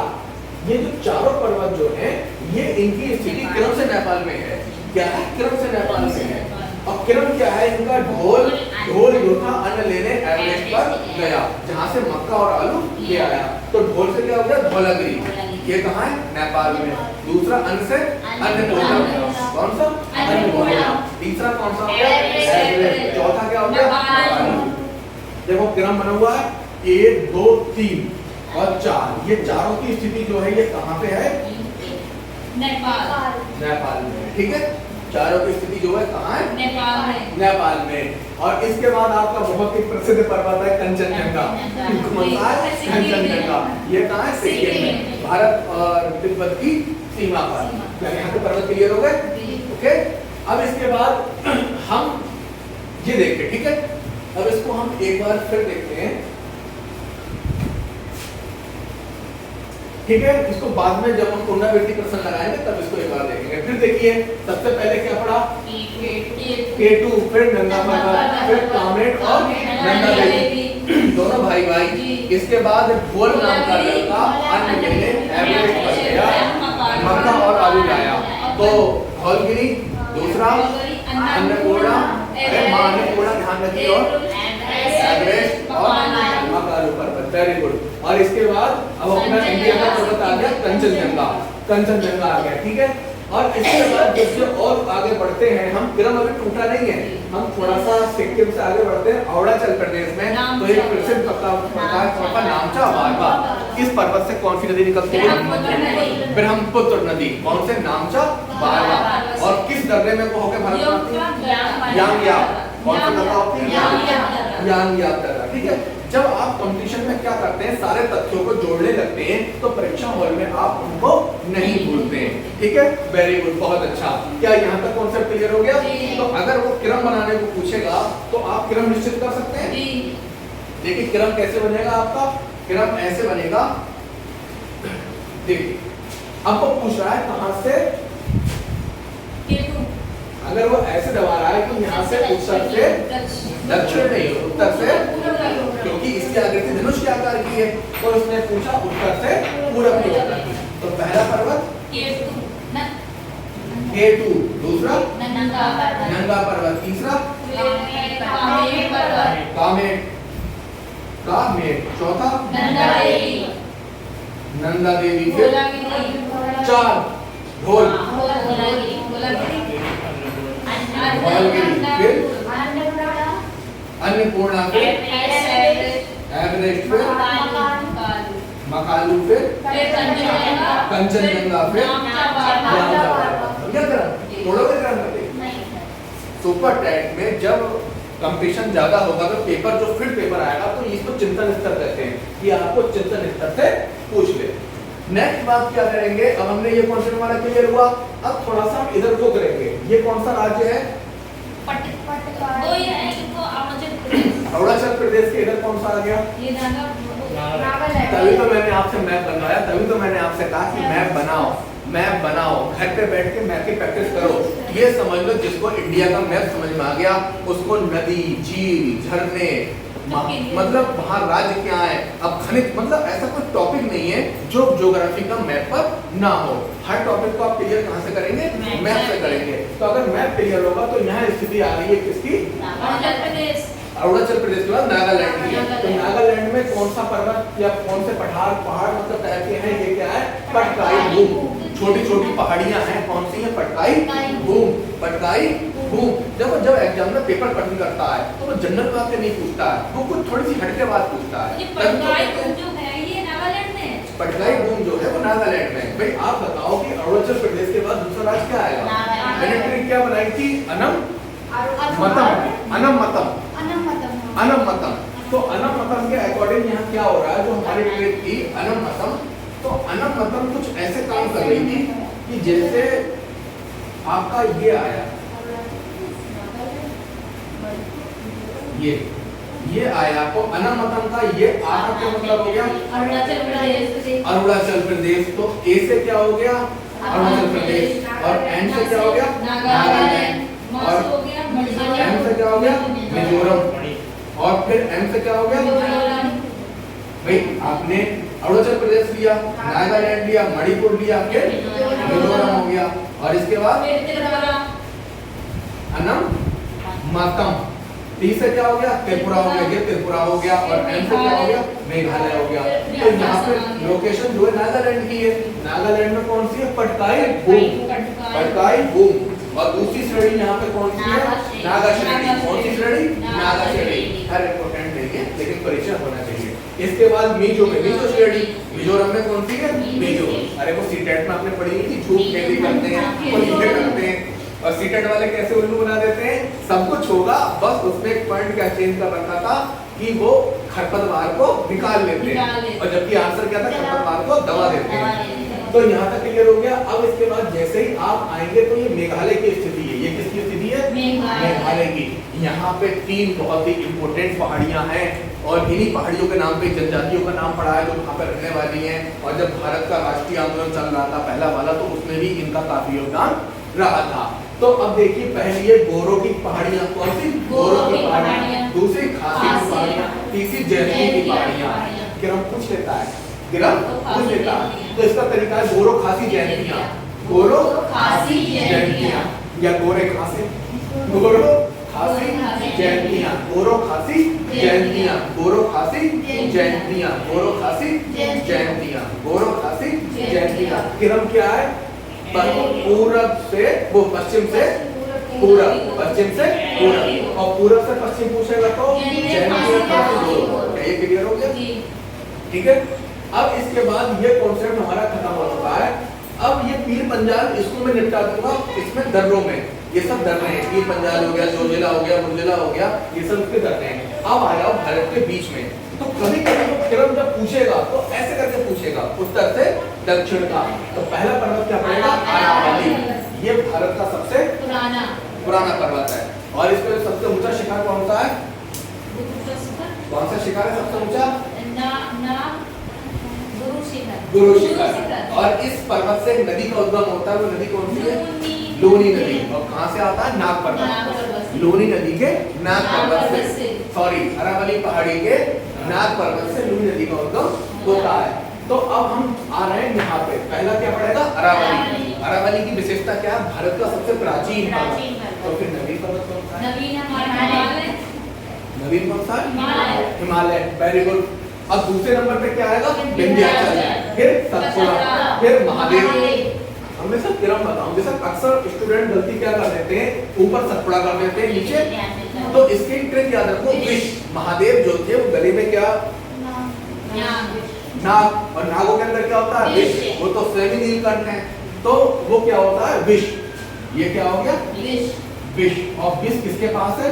ये जो चारों पर्वत जो है, ये इनकी स्थिति क्रम से नेपाल में है। क्या है? क्रम से नेपाल में है। और क्रम क्या है इनका? ढोल जो था अन्न लेने एवरेस्ट पर गया, जहाँ से मक्का और आलू ले आया। तो ढोल से क्या हो गया? धौलागिरी। ये कहाँ है? नेपाल में। दूसरा अन्न से अन्नपूर्णा। कौन सा? अन्नपूर्णा। तीसरा कौन सा हो गया? एवरेस्ट। चौथा क्या हो गया? देखो क्रम बना हुआ है 1 2 3 और 4। ये चारों की स्थिति जो है ये कहाँ पे है? नेपाल में। ठीक है, चारों की स्थिति जो है कहाँ है? नेपाल में। और इसके बाद आपका बहुत ही प्रसिद्ध पर्वत है कंचनजंगा। कंचनजंगा ये कहाँ है? सिक्किम में, भारत और तिब्बत की सीमा पर। यहाँ के पर्वत क्लियर हो गए? ओके। अब इसके बाद हम ये देखते, ठीक है। अब इसको हम एक बार फिर देखते हैं, ठीक है। इसको बाद में जब हम पुनरावृत्ति प्रश्न लगाएंगे तब इसको एक बार देखेंगे। फिर देखिए, सबसे पहले क्या पढ़ा? केटू, फिर नंदा पर्वत, फिर कामेट और नंदा देवी, दोनों भाई। इसके बाद ढोल नाम का लड़का अन्न लेने एवरेस्ट पर गया, मक्का और आलू लाया। तो धौलगिरी, दूसरा अन्नपूर्णा, अन्नपूर्णा ध्यान रखिए, और एवरेस्ट और मकालू पर्वत। Very good. और इसके बाद अब अपना इंडिया का पर्वत आ गया कंचनजंगा आ गया, ठीक है। और इसके बाद जैसे और आगे बढ़ते हैं हम, क्रम अभी टूटा नहीं है, हम थोड़ा सा सिक्किम से आगे बढ़ते हैं अरुणाचल प्रदेश में। तो एक प्रसिद्ध पर्वत नामचा बारवा। इस पर्वत से कौन सी नदी निकलती है? ब्रह्मपुत्र नदी। कौन से? नामचा बारवा। और किस दर्रे में को होकर भारत में आती है? यांगयाप। कौन सा दर्रा होती है? यांगयाप दर्रा, ठीक है। जब आप कंपटीशन में क्या करते हैं, सारे तथ्यों को जोड़ने लगते हैं, तो परीक्षा हॉल में आप उनको नहीं भूलते हैं, ठीक है। वेरी गुड, बहुत अच्छा। क्या यहाँ तक कॉन्सेप्ट क्लियर हो गया? तो अगर वो क्रम बनाने को पूछेगा तो आप क्रम निश्चित कर सकते हैं। देखिए क्रम कैसे बनेगा आपका? क्रम ऐसे बनेगा, देखिए आपको पूछ रहा है कहाँ से, अगर वो ऐसे दबा रहा है कि यहाँ से उत्तर से दक्षिण नहीं, उत्तर से, क्योंकि इसकी आकृति धनुष के आकार की है, तो उसने पूछा उत्तर से पूरब की ओर। तो पहला पर्वत केटू, दूसरा नंगा पर्वत, तीसरा कामेट, चौथा नंदा देवी, फिर 4 ढोल, फिर अन्नपूर्णा, फिर एवरेस्ट, फिर मकालू, फिर कंचनजंगा, फिर सुपर टैट में जब कंपटीशन ज्यादा होगा तो पेपर जो फिट पेपर आएगा तो इसको चिंतन स्तर कहते हैं, कि आपको चिंतन स्तर से पूछ ले। नेक्स्ट बात क्या करेंगे, अब हमने ये क्वेश्चन हमारा क्लियर हुआ, अब थोड़ा सा हम इधर को करेंगे। ये कौन सा राज्य है? अरुणाचल प्रदेश के इधर कौन सा आ गया? तभी तो मैंने आपसे मैप बनवाया, तभी तो मैंने आपसे कहता कि मैप बनाओ, मैप बनाओ, घर पे बैठ के मैप की प्रैक्टिस करो। ये समझ लो जिसको इंडिया का मैप समझ में आ गया उसको नदी, झील, झरने, मतलब वहाँ राज्य क्या है, अब खनिज, मतलब ऐसा कोई टॉपिक नहीं है जो ज्योग्राफी का मैप पर ना हो। हर टॉपिक को आप क्लियर कहाँ से करेंगे, मैप से करेंगे। तो अगर मैप क्लियर होगा तो यहाँ स्थिति आ रही है किसकी, अरुणाचल प्रदेश के बाद नागालैंड की। तो नागालैंड में कौन सा पर्वत या कौन से पहाड़ मतलब तैरते हैं, ये क्या है, पटकाई भूम। छोटी छोटी पहाड़ियां हैं, कौन सी है, पटकाई भूम, पटकाई भूम। जब एग्जाम में पेपर पढ़ने करता है तो वो जनरल बात नहीं पूछता है, वो कुछ थोड़ी सी हटके बात पूछता है। पटकाई भूम जो है ये नागालैंड में, पटकाई भूम जो है वो नागालैंड में। भाई आप बताओ कि अरुणाचल प्रदेश के बाद दूसरा राज्य क्या आएगा, मिलिट्री क्या बनाई थी, अनमतम। तो अनमतम के अकॉर्डिंग यहाँ क्या हो रहा है, जो हमारी ट्रेन थी अनमतम, तो अनमतम कुछ ऐसे काम कर रही थी कि जैसे आपका ये आया, ये आया, तो अनमतम का ये आ का क्या मतलब हो गया, अरुणाचल प्रदेश। तो ए से क्या हो गया, अरुणाचल प्रदेश, और एन से क्या हो गया, नागालैंड, और एम से क्या हो गया, मिजोरम, और फिर एम से क्या हो गया, भाई आपने अरुणाचल प्रदेश लिया, नागालैंड लिया, मणिपुर लिया, फिर मिजोरम हो गया, और इसके बाद अनमतम। टी से क्या हो गया, त्रिपुरा हो गया, ये त्रिपुरा हो गया, और एम से क्या हो गया, मेघालय हो गया। तो यहाँ पे लोकेशन जो है नागालैंड की है, नागालैंड में कौन सी है, पटकाई भूम, पटकाई भूम। और दूसरी श्रेणी यहाँ पे कौन सी है, नागा श्रेणी। कौन सी श्रेणी, नागा श्रेणी। हर इम्पोर्टेंट नहीं है लेकिन परिचय होना चाहिए। इसके बाद मिजो में, मिजो श्रेणी, मिजोरम में कौन सी है, मिजो। अरे वो सीटेट में आपने पढ़ी थी, झूठ खेती करते हैं, वो लिखे करते हैं, और सीटेट वाले कैसे उल्लू बना देते हैं, सब कुछ होगा, बस उसमें एक पॉइंट क्या चेंज कर रखा था कि वो खरपतवार को निकाल लेते हैं, और जबकि आंसर क्या था, खरपतवार को दबा देते हैं। तो यहाँ तक क्लियर हो गया। अब इसके बाद जैसे ही आप आएंगे तो ये मेघालय की स्थिति है, ये किसकी स्थिति है, मेघालय की। यहाँ पे 3 बहुत ही इंपोर्टेंट पहाड़ियां हैं, और इन्हीं पहाड़ियों के नाम पे जनजातियों का नाम पड़ा है जो वहाँ पे रहने वाली हैं। और जब भारत का राष्ट्रीय आंदोलन चल रहा था पहला वाला, तो उसमें भी इनका काफी योगदान रहा था। तो अब देखिए, पहली है गोरों की पहाड़ियां, कौन सी, गोरों की पहाड़ियां, दूसरी खासी की पहाड़ियां, तीसरी जैनी की पहाड़ियां। गिरम पूछ लेता है, गिरम पूछ लेता है। तो इसका तरीका है गोरो खासी जैनियां, गोरो खासी जैनियां, या गोरे खासे, गोरो खासी जैनियां, गोरो खासी जैनियां, गोरो खासी जैनियां, गोरो खासी जैनियां, गोरो खासी जैनियां। क्रम क्या है, पूरब से वो पश्चिम से पूरब, पश्चिम से पूरब, और पूरब से पश्चिम पूछेगा तो ये क्लियर हो गया, ठीक है। अब इसके बाद ये कॉन्सेप्ट हमारा खत्म हो चुका है। अब ये पीर पंजाल, इसको मैं निपटा दूंगा इसमें दर्रों में, ये सब दर्रे हैं, पीर पंजाल हो गया, जोजिला हो गया, मुंजिला हो गया, ये सब उसके दर्रे हैं। अब आ जाओ भारत के बीच में, तो कभी कभी वो क्रम जब पूछेगा तो ऐसे करके पूछेगा, उत्तर से दक्षिण का। तो पहला पर्वत क्या पड़ेगा, अरावली। ये भारत का सबसे पुराना पर्वत है, और इसका सबसे ऊंचा शिखर कौन सा है, कौन सा शिखर है सबसे ऊंचा, गुरु शिखर। और इस पर्वत से नदी का उद्गम होता है, वो नदी कौन सी है, लूनी नदी। और कहाँ से आता है, नाग पर्वत, लूनी नदी के नाग पर्वत से, सॉरी अरावली पहाड़ी के नाग पर्वत से लूनी नदी का उद्गम होता है। तो अब हम आ रहे हैं यहाँ पे, पहला क्या पड़ेगा, अरावली। अरावली की विशेषता क्या है, भारत का सबसे प्राचीन पर्वत। तो फिर नवीन पर्वत कौन सा है, नवीन कौन सा है, हिमालय, वेरी गुड। अब दूसरे नंबर पे क्या आएगा, विंध्याचल, फिर सतपुड़ा, फिर महादेव। हमें सब क्रम बताऊं, जैसे अक्सर स्टूडेंट गलती क्या कर देते हैं, ऊपर सतपुड़ा कर देते हैं, नीचे। तो इसकी ट्रिक याद रखो, विष, महादेव जो थे वो गले में क्या, नाग, और नागों के अंदर क्या होता है, विष। वो तो स्वयं ही नीलकंठ है, तो वो क्या होता है, विष। ये क्या हो गया, विष। और विष किसके पास है,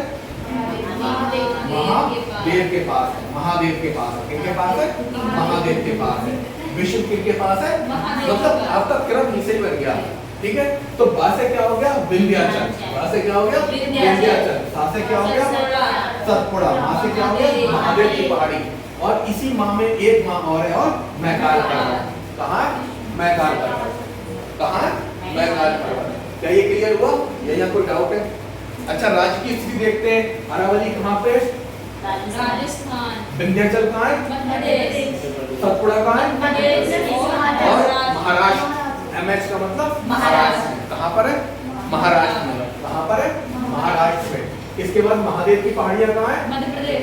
महादेव के पास है, महादेव के पास है, किसके पास है, महादेव के पास है। विष्णु किसके पास है, मतलब आपका क्रम नीचे ही बन गया, ठीक है। तो बा से क्या हो गया, विंध्याचल, बा से क्या हो गया, विंध्याचल, सा से क्या हो गया, सतपुड़ा, मा से क्या हो गया, महादेव की पहाड़ी। और इसी माह में एक माह और है, और मैकाल पर्वत, कहाँ, मैकाल पर्वत। कहाँ है? मैकाल पर्वत। क्या ये क्लियर हुआ या यहाँ कोई डाउट है? अच्छा, राज्य की स्थिति देखते हैं। अरावली कहाँ पे? राजस्थान। विंध्याचल कहाँ है? मध्य प्रदेश। सतपुड़ा कहाँ है? मध्य प्रदेश। और महाराष्ट्र। एमएच का मतलब महाराष्ट्र। कहाँ पर है? महाराष्ट्र में। कहाँ पर है? महाराष्ट्र में। इसके बाद महादेव की पहाड़ियाँ कहाँ है? मध्य प्रदेश।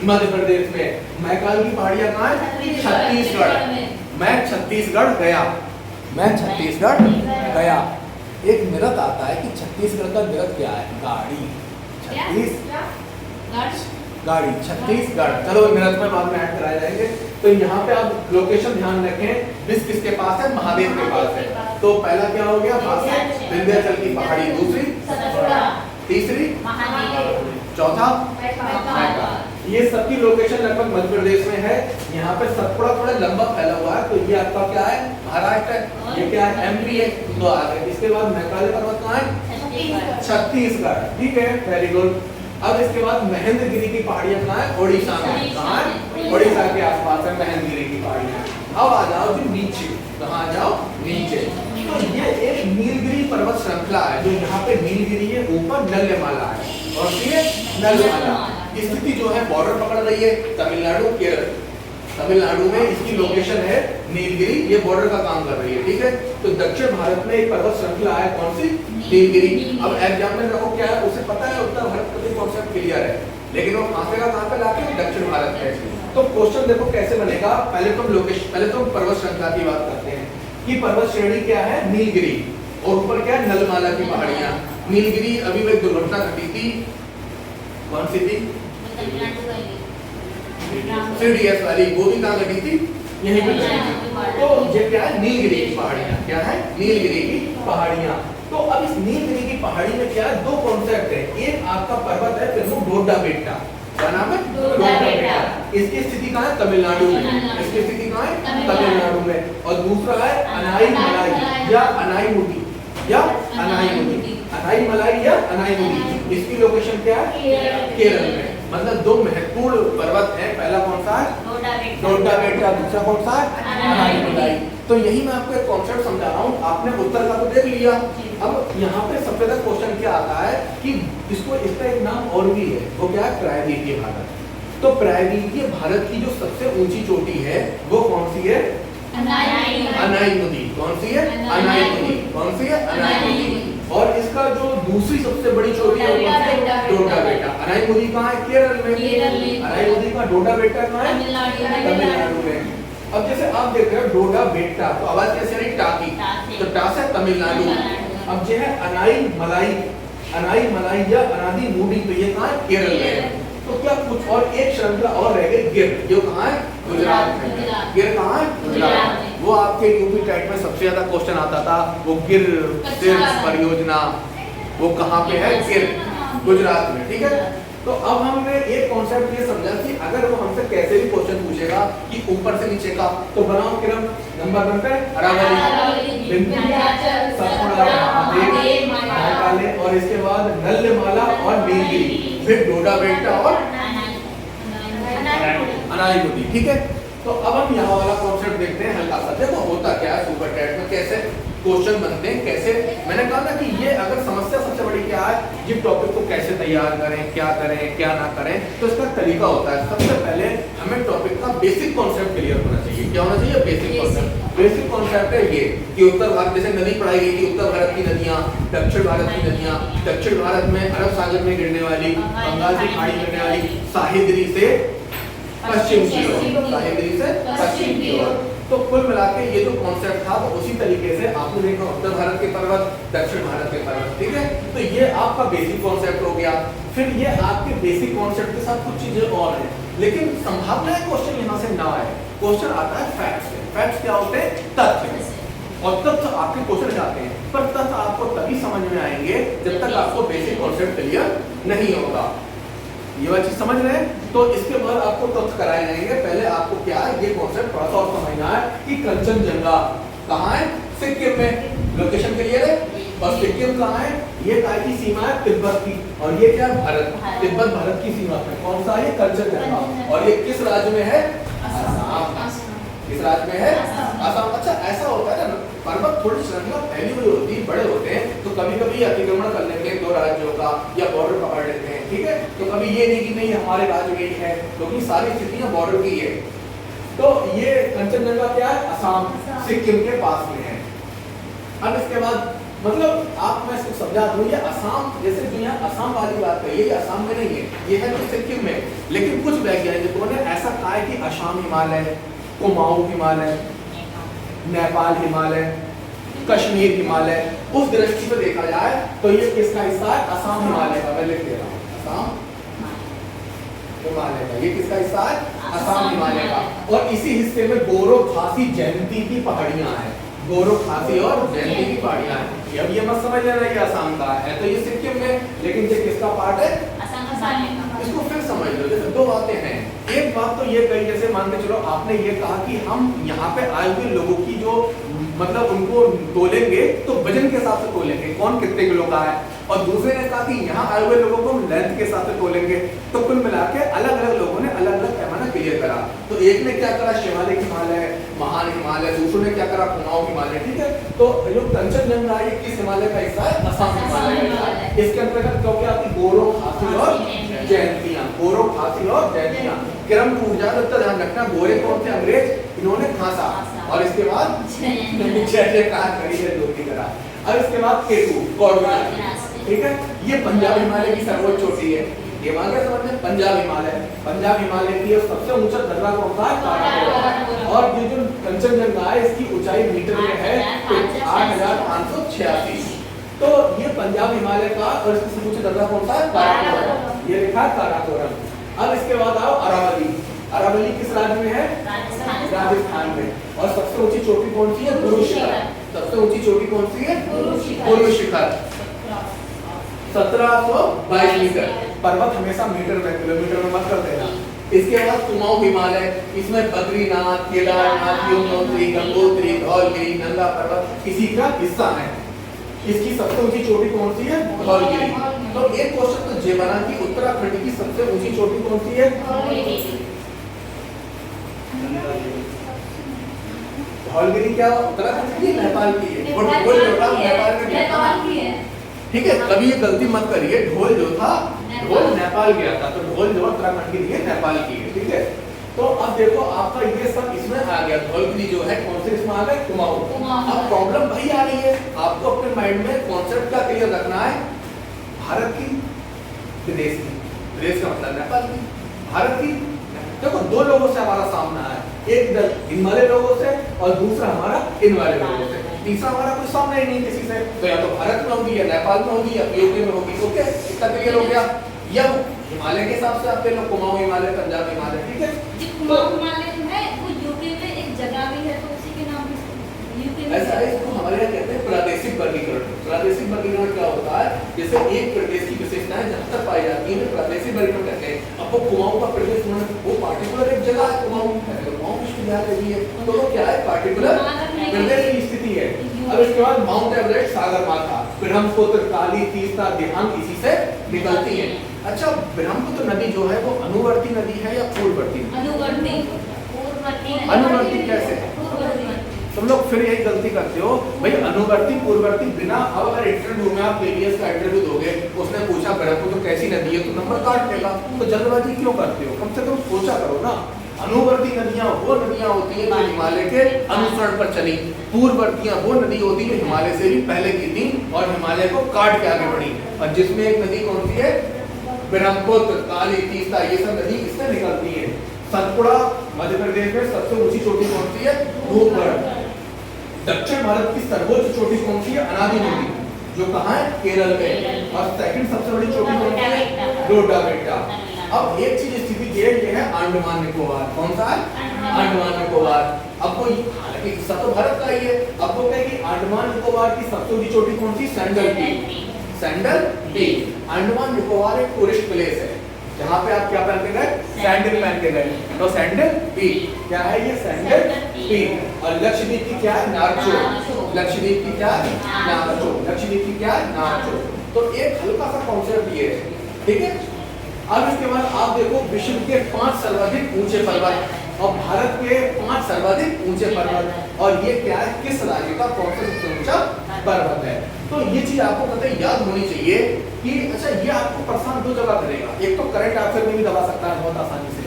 मध्य प्रदेश में। मैकाल की पहाड़ियाँ कहाँ है? छत्तीसगढ़। मैं छत्तीसगढ़ गया। मैं छत्तीसगढ़ गया। एक मिरत आता है कि छत्तीसगढ़ का मिरत क्या है? गाड़ी। गाड़ी छत्तीसगढ़। चलो मिरत में बाद में ऐड कराए जाएंगे। तो यहाँ पे आप लोकेशन ध्यान रखें। विष किसके पास है? महादेव के पास है। तो पहला क्या हो गया? विंध्याचल की पहाड़ी। दूसरी तीसरी चौथा मैकाल। ये सबकी लोकेशन लगभग मध्य प्रदेश में है। यहाँ पे सतपुड़ा थोड़ा लंबा फैला हुआ है, तो ये आपका क्या है? महाराष्ट्र है। ये क्या है? एमपी है। तो आ गए। इसके बाद मैकाल पर्वत कहाँ है? छत्तीसगढ़। ठीक है, वेरी गुड। अब इसके बाद महेंद्रगिरी की पहाड़ियां कहाँ है? ओडिशा में। कहाँ है? ओडिशा के आसपास है महेंद्रगिरी की पहाड़ियां। अब आ जाओ जी नीचे। कहाँ आ जाओ? नीचे। तो ये एक नीलगिरी पर्वत श्रृंखला है, जो यहाँ पे नीलगिरी है, ऊपर नल्लेमाला है। और ये नल्लेमाला स्थिति जो है बॉर्डर पकड़ रही है तमिलनाडु केरल। तमिलनाडु में इसकी लोकेशन है नीलगिरी। ये बॉर्डर का काम कर रही है। ठीक है, तो दक्षिण भारत में एक पर्वत श्रृंखला है। कौन सी? नीलगिरी। अब एग्जाम में देखो क्या है, उसे पता है उत्तर भारत का कॉन्सेप्ट क्लियर है, लेकिन वो फांसेगा कहाँ पे लाके? दक्षिण भारत में। तो क्वेश्चन देखो कैसे बनेगा। पहले तो पर्वत श्रृंखला की बात करते हैं कि पर्वत श्रेणी क्या है? नीलगिरी। और ऊपर क्या है? नलमाला की पहाड़ियां। नीलगिरी अभी एक दुर्घटना घटी थी। कौन सी थी? सीडीएस वाली। वो भी कहाँ घटी थी? यहीं पे घटी थी। तो ये क्या है? नीलगिरी की पहाड़ियां। क्या है? नीलगिरी की पहाड़ियां। तो अब इस नीलगिरी की पहाड़ी में क्या है? दो कॉन्सेप्ट है। एक आपका पर्वत है फिर वो डोडा बेट्टा। क्या नाम है? डोडा बेट्टा। इसकी स्थिति कहाँ है? तमिलनाडु में। इसकी स्थिति कहाँ है? तमिलनाडु में। और दूसरा है अनाई मलाई या अनाईमुदी या अनाईमुदी। अनाईमलाई या अनाईमुदी। इसकी लोकेशन क्या है? केरल में। मतलब दो महत्वपूर्ण पर्वत हैं। पहला कौन सा है? डोडा बेट्टा। दूसरा कौन सा है? अनाईमलाई। तो यही मैं आपको एक कॉन्सेप्ट समझा रहा हूँ। आपने उत्तर का तो देख लिया। अब यहाँ पे सबसे ज्यादा क्वेश्चन क्या आता है कि इसको इसका एक नाम और भी है। वो क्या है? प्रायद्वीपीय भारत। तो प्रायद्वीपीय भारत की जो सबसे ऊंची चोटी है वो कौन सी है? अनाईमुदी। कौन सी है? अनाईमुदी। कौन सी है? अनाईमुदी। और इसका जो दूसरी सबसे बड़ी चोटी है डोडा बेट्टा। अनाईमुदी कहाँ है? केरल में। अनाईमुदी का डोडा बेट्टा कहाँ है? तमिलनाडु में। अब जैसे आप देख रहे हो डोडा बेट्टा, तो आवाज कैसे आ रही? टाकी। तो टा से तमिलनाडु। अब जो है अनाई मलाई या अनादी मूडी, तो ये कहाँ है? केरल में। तो क्या कुछ और एक श्रृंखला और रह गई? गिर। जो कहाँ है? गुजरात में। गिर कहाँ है? गुजरात में। वो आपके यूपी टेट में सबसे ज्यादा क्वेश्चन आता था। वो गिर परियोजना वो कहाँ पे है? गिर गुजरात में। ठीक है, तो अब हमने एक कॉन्सेप्ट ये समझा कि अगर वो हमसे कैसे भी क्वेश्चन पूछेगा कि ऊपर से नीचे का, तो बनाओ किरण। नंबर 1 पे अरावली, विंध्याचल, सतपुड़ा, महादेव, मैकाले, और इसके बाद नल्लेमाला और नीलगिरी, फिर डोडा बेट्टा और अनाईमुदी। ठीक है, तो अब हम यहाँ वाला कॉन्सेप्ट देखते हैं हल्का सा। देखो होता क्या है सुपर टेट में, कैसे क्वेश्चन बनते हैं, कैसे। मैंने कहा ना कि ये अगर समस्या सबसे बड़ी क्या है, ये टॉपिक को कैसे तैयार करें, क्या ना करें, तो इसका तरीका होता है। सबसे पहले हमें टॉपिक का बेसिक कॉन्सेप्ट क्लियर होना चाहिए। क्या होना चाहिए? Basic concept. बेसिक कॉन्सेप्ट है ये कि उत्तर भारत, जैसे नदी पढ़ाई गई थी, उत्तर भारत की नदियाँ, दक्षिण भारत की नदियाँ, दक्षिण भारत में अरब सागर में गिरने वाली, बंगाल की खाड़ी में गिरने वाली, साहिद्री से पश्चिम की ओर, साहिद्री से पश्चिम की ओर। तो कुल मिलाकर ये जो कॉन्सेप्ट था, तो उसी तरीके से आपने देखा उत्तर भारत के पर्वत, दक्षिण भारत के पर्वत। ठीक है, तो ये आपका बेसिक कॉन्सेप्ट हो गया। फिर ये आपके बेसिक कॉन्सेप्ट के साथ कुछ चीजें और हैं, लेकिन संभावना है क्वेश्चन यहाँ से ना आए। क्वेश्चन आता है फैक्ट्स से। फैक्ट्स क्या होते हैं? तथ्य। और तथ्य आपके क्वेश्चन जाते हैं, पर तथ्य आपको तभी समझ में आएंगे जब तक आपको बेसिक कॉन्सेप्ट क्लियर नहीं होगा। ये वाली चीज समझ रहे हैं? तो इसके बाद आपको तथ्य कराए जाएंगे। पहले आपको क्या है, ये कॉन्सेप्ट थोड़ा सा और समझना है कि कंचनजंगा कहाँ है? सिक्किम में। लोकेशन क्लियर है? और सिक्किम कहाँ है? ये काय की सीमा है? तिब्बत की। और ये क्या? भारत। तिब्बत भारत की सीमा पे कौन सा है? कंचनजंगा। और ये किस राज्य में है? असम। किस राज्य में है? असम। अच्छा, ऐसा होता है ना थोड़ी श्रृंखला फैली हुई होती है, बड़े होते हैं, तो कभी कभी अतिक्रमण कर लेते हैं दो राज्यों का या बॉर्डर पकड़ लेते हैं, ठीक है। तो कभी ये नहीं कि नहीं हमारे राज्य में ही है, क्योंकि सारी स्थितियां बॉर्डर की है। तो ये कंचनजंगा क्या है, असम सिक्किम के पास में है। अब इसके बाद मतलब आप मैं इसको समझा दूं, ये असम जैसे जो यहाँ असम वाली बात कही है, ये असम में नहीं है, ये है तो सिक्किम में। लेकिन कुछ वैज्ञानिकों ने ऐसा कहा है कि असम हिमालय, कुमाऊं हिमालय, नेपाल हिमालय, कश्मीर हिमालय, उस दृष्टि से देखा जाए तो ये किसका हिस्सा है, असम हिमालय का। मैं लिख दे रहा हूँ, असम हिमालय का, ये किसका हिस्सा है, असम हिमालय का। और इसी हिस्से में गोरो खासी जयंती की पहाड़ियां हैं, गोरो खासी और जयंती की पहाड़ियां हैं। अब ये मत समझ लेना ये असम का है, तो ये सिक्किम में, लेकिन ये किसका पार्ट है, इसको फिर समझ लो। जैसे दो बातें हैं, एक बात तो ये कही, जैसे मान के चलो आपने ये कहा कि हम यहाँ पे आए हुए लोगों की जो मतलब उनको तोलेंगे तो वजन के हिसाब से तोलेंगे, कौन कितने किलो का है। और दूसरे ने कहा कि यहाँ आए हुए लोगों को लेंथ के हिसाब से तोलेंगे। तो कुल मिला के अलग अलग लोगों ने अलग अलग पैमाना क्लियर करा। तो एक ने क्या करा, शिवालिक हिमालय, महान हिमालय, दूसरे ने क्या करा, कुमाऊं हिमालय, ठीक है। तो जो कंचनजंगा है किस हिमालय का हिस्सा है, असम हिमालय का हिस्सा है। इसके अंतर्गत क्या क्या आती, गोरो खासी और जयंतियां, गोरो खासी और जयंतियां। क्रम टूट जाए तो ध्यान रखना, गोरे कौन थे, अंग्रेज, इन्होंने खासा, और इसके बाद जय कहा करी है लोग की तरह। अब इसके बाद केटू, कॉर्डिनेट, ठीक है। ये पंजाब हिमालय की सर्वोच्च चोटी है, ये मान के समझ में, पंजाब हिमालय, पंजाब हिमालय की सबसे ऊंचा दर्रा कौन सा है, काराकोरम। और ये जो कंचनजंगा है इसकी ऊंचाई मीटर में है 8586। तो ये पंजाब हिमालय का और इसकी सबसे ऊंचा दर्रा कौन सा है, काराकोरम, ये लिखा है काराकोरम। अब इसके बाद आओ अरावली, अरावली किस राज्य में है, राजस्थान में। और सबसे ऊंची चोटी कौन सी है, गुरु शिखर, सबसे ऊंची चोटी कौन सी है, गुरु शिखर, 1722 मीटर। पर्वत हमेशा मीटर में, किलोमीटर में मत कर देना। इसके बाद कुमाऊं हिमालय, इसमें बद्रीनाथ, केदारनाथ, यमुनोत्री, गंगोत्री, धौलगिरी, नंदा पर्वत इसी का हिस्सा है। इसकी सबसे ऊंची चोटी कौन सी है, धौलगिरी। तो एक क्वेश्चन तो ये बना कि उत्तराखंड की सबसे ऊंची चोटी कौन सी है, धौलगिरी। क्या उत्तराखंड की, नेपाल की है, और ढोल जो था नेपाल की है, ठीक है। कभी ये गलती मत करिए, ढोल जो था ढोल नेपाल गया था, तो ढोल जो उत्तराखंड की नहीं है, नेपाल की है, ठीक है। तो अब देखो आपका ये सब इसमें आ गया, धौलगिरी जो है कौन से इसमें आ गए, कुमाऊं। अब प्रॉब्लम वही आ रही है, आपको अपने माइंड में कॉन्सेप्ट का क्लियर रखना है, भारत की, विदेश की, विदेश का मतलब नेपाल की, भारत की। देखो दो लोगों से हमारा सामना है, एक इन वाले लोगों से और दूसरा हमारा इन वाले लोगों से, तीसरा हमारा कोई सामना ही नहीं किसी से। तो या तो भारत में होगी, या नेपाल में होगी, या यूपी में होगी। ओके, इतना क्लियर हो गया। या हिमालय के हिसाब से आप ले लो, कुमाऊं हिमालय, पंजाब हिमालय, ठीक है। कुमाऊं हिमालय है वो यूपी में एक जगह भी है, तो उसी के नाम से यूपी में ऐसा है, इसको हमारे यहाँ कहते हैं प्रादेशिक वर्गीकरण। प्रादेशिक वर्गीकरण क्या होता है, जैसे एक प्रदेश की विशेषताएं जहां तक पाई जाती है प्रादेशिक वर्गीकरण कहते हैं। अब वो कुमाऊं का प्रदेश वो पार्टिकुलर एक जगह है, कुमाऊं विश्वविद्यालय भी है, तो वो क्या है, पार्टिकुलर प्रदेश की स्थिति है। अब इसके बाद माउंट एवरेस्ट, सागरमाथा, ब्रह्मपुत्र, काली, तीस्ता, दिबांग इसी से निकलती है। अच्छा, ब्रह्मपुत्र नदी जो है वो अनुवर्ती नदी है या पूर्ववर्ती? अनुवर्ती कैसे? तुम लोग फिर यही गलती करते हो भाई, अनुवर्ती पूर्ववर्ती बिना। अब अगर इंटरव्यू में आप केवीएस का इंटरव्यू दोगे, उसने पूछा ब्रह्मपुत्र कैसी नदी है, तो नंबर काट देगा। तो जल्दबाजी क्यों करते हो, कम से कम सोचा करो ना। अनुवर्ती नदियां वो नदियां होती है जो हिमालय के अनुसरण पर चली, पूर्ववर्तियां वो नदी होती है जो हिमालय से भी पहले की थी और हिमालय को काट के आगे बढ़ी। और जिसमें एक नदी कौन सी है, ब्रह्मपुत्र, काली, तीस्ता, ये सब नदी इससे निकलती है। सतपुड़ा मध्य प्रदेश में सबसे ऊंची चोटी कौन सी है, धूपगढ़। दक्षिण भारत की सर्वोच्च चोटी कौन सी है, अनादि नदी, जो कहाँ है, केरल में। और सेकंड सबसे बड़ी चोटी कौन सी है, डोडा बेटा। अब एक चीज स्थिति ये है, अंडमान निकोबार। कौन सा है, अंडमान निकोबार। अब वो हालांकि हिस्सा तो भारत का ही है। अब वो कहे कि अंडमान निकोबार की सबसे ऊंची चोटी कौन सी, Saddle Peak, Saddle Peak. Andaman Nicobar एक टूरिस्ट प्लेस है जहाँ पे आप क्या पहन के गए, सैंडल पहन के गए, तो सैंडल पीक क्या है, ये सैंडल पीक। और लक्षद्वीप की क्या है, नारचो। लक्षद्वीप की क्या है, नारचो। लक्षद्वीप की क्या है, नारचो। तो एक हल्का सा कॉन्सेप्ट ये है, ठीक है। अब इसके बाद आप देखो विश्व के 5 सर्वाधिक ऊंचे पर्वत और भारत के 5 सर्वाधिक ऊंचे पर्वत, और ये क्या है, किस राज्य का कौन सा सबसे ऊंचा पर्वत है। तो ये चीज आपको पता है, याद होनी चाहिए कि अच्छा ये आपको परेशान 2 जगह करेगा, एक तो करंट अफेयर में भी दबा सकता है बहुत आसानी से,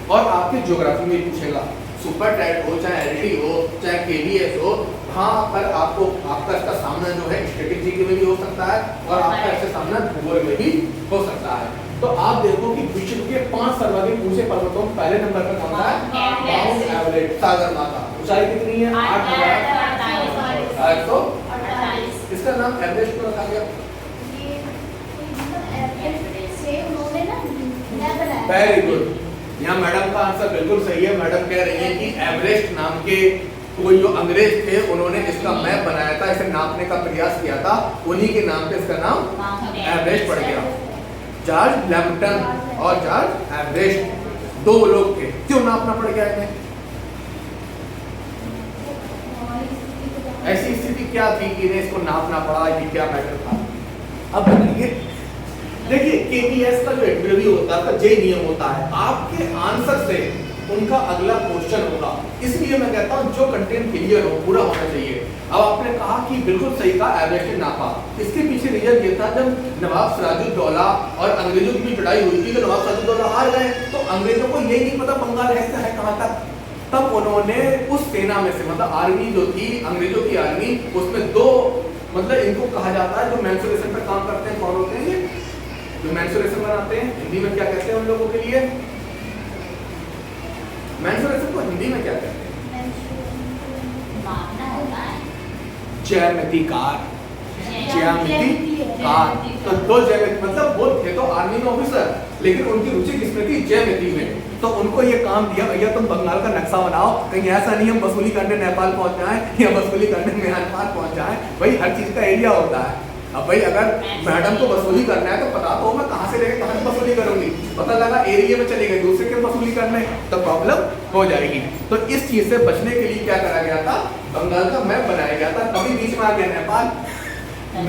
और आपके ज्योग्राफी में भी पूछेगा। सुपर टेट हो चाहे एलडी हो चाहे केवीएस हो, हाँ पर आपको आपका इसका सामना जो है स्टैटिक जीके में भी हो सकता है और आपका इसका सामना भूगोल में भी हो सकता है। तो आप देखो कि विश्व के 5 सर्वाधिक ऊंचे पर्वतों में पहले नंबर पर कौन सा है, माउंट एवरेस्ट, सागर माथा। ऊंचाई कितनी है, 8,848। इसका नाम एवरेस्ट क्यों रखा गया? वेरी गुड, यहाँ मैडम का आंसर बिल्कुल सही है। मैडम कह रही है कि एवरेस्ट नाम के कोई जो अंग्रेज थे उन्होंने इसका मैप बनाया था, इसे नापने का प्रयास किया था, उन्हीं के नाम पे इसका नाम एवरेस्ट पड़ गया। जॉर्ज लैम्पटन और जॉर्ज एवरेस्ट 2 लोग थे, क्यों नापना पड़ गया इन्हें? ऐसी स्थिति क्या थी कि इन्हें इसको नापना पड़ा, ये क्या मैटर था? अब बताइए, देखिए केवीएस का जो इंटरव्यू होता है, जे नियम होता है, आपके आंसर से उनका अगला क्वेश्चन होगा, इसलिए मैं कहता हूं जो कंटेंट क्लियर हो, पूरा होना चाहिए। अब आपने कहा कि बिल्कुल सही कहा, एवरेस्ट नापा, इसके पीछे रीजन ये था जब नवाब सिराजुद्दौला और अंग्रेजों की भी लड़ाई हुई थी, तो नवाब सिराजुद्दौला हार गए, तो अंग्रेजों को यही नहीं पता बंगाल रहस्य है कहां तक, तब उन्होंने उस सेना में से, मतलब आर्मी जो थी अंग्रेजों की आर्मी, उसमें 2 मतलब इनको कहा जाता है जो मेंसुरेशन पर काम करते हैं, कौन होते हैं ये, जो मेंसुरेशन बनाते हैं, हिंदी में क्या कहते हैं उन लोगों के लिए? मेंसुरेशन को हिंदी में क्या कहते हैं? मापना होता है, ज्यामितिकार, ज्यामितिकार। तो 2 ज्यामिति, मतलब वो थे तो आर्मी में ऑफिसर, लेकिन उनकी रुचि किसमें थी, ज्यामिति में। तो उनको ये काम दिया, भैया तुम बंगाल का नक्शा बनाओ, कहीं ऐसा नहीं हम वसूली करने नेपाल पहुंच जाएं या वसूली करने म्यांमार पहुंच जाएं, भाई हर चीज का एरिया होता है। अब भाई अगर मैडम को वसूली करना है तो पता तो मैं कहां से लेके कहां वसूली करूंगी, पता लगा एरिया में चले गए दूसरे के वसूली करने, तो प्रॉब्लम हो जाएगी। तो इस चीज से बचने के लिए क्या करा गया था, बंगाल का मैप बनाया गया था, कभी बीच में आ गया नेपाल,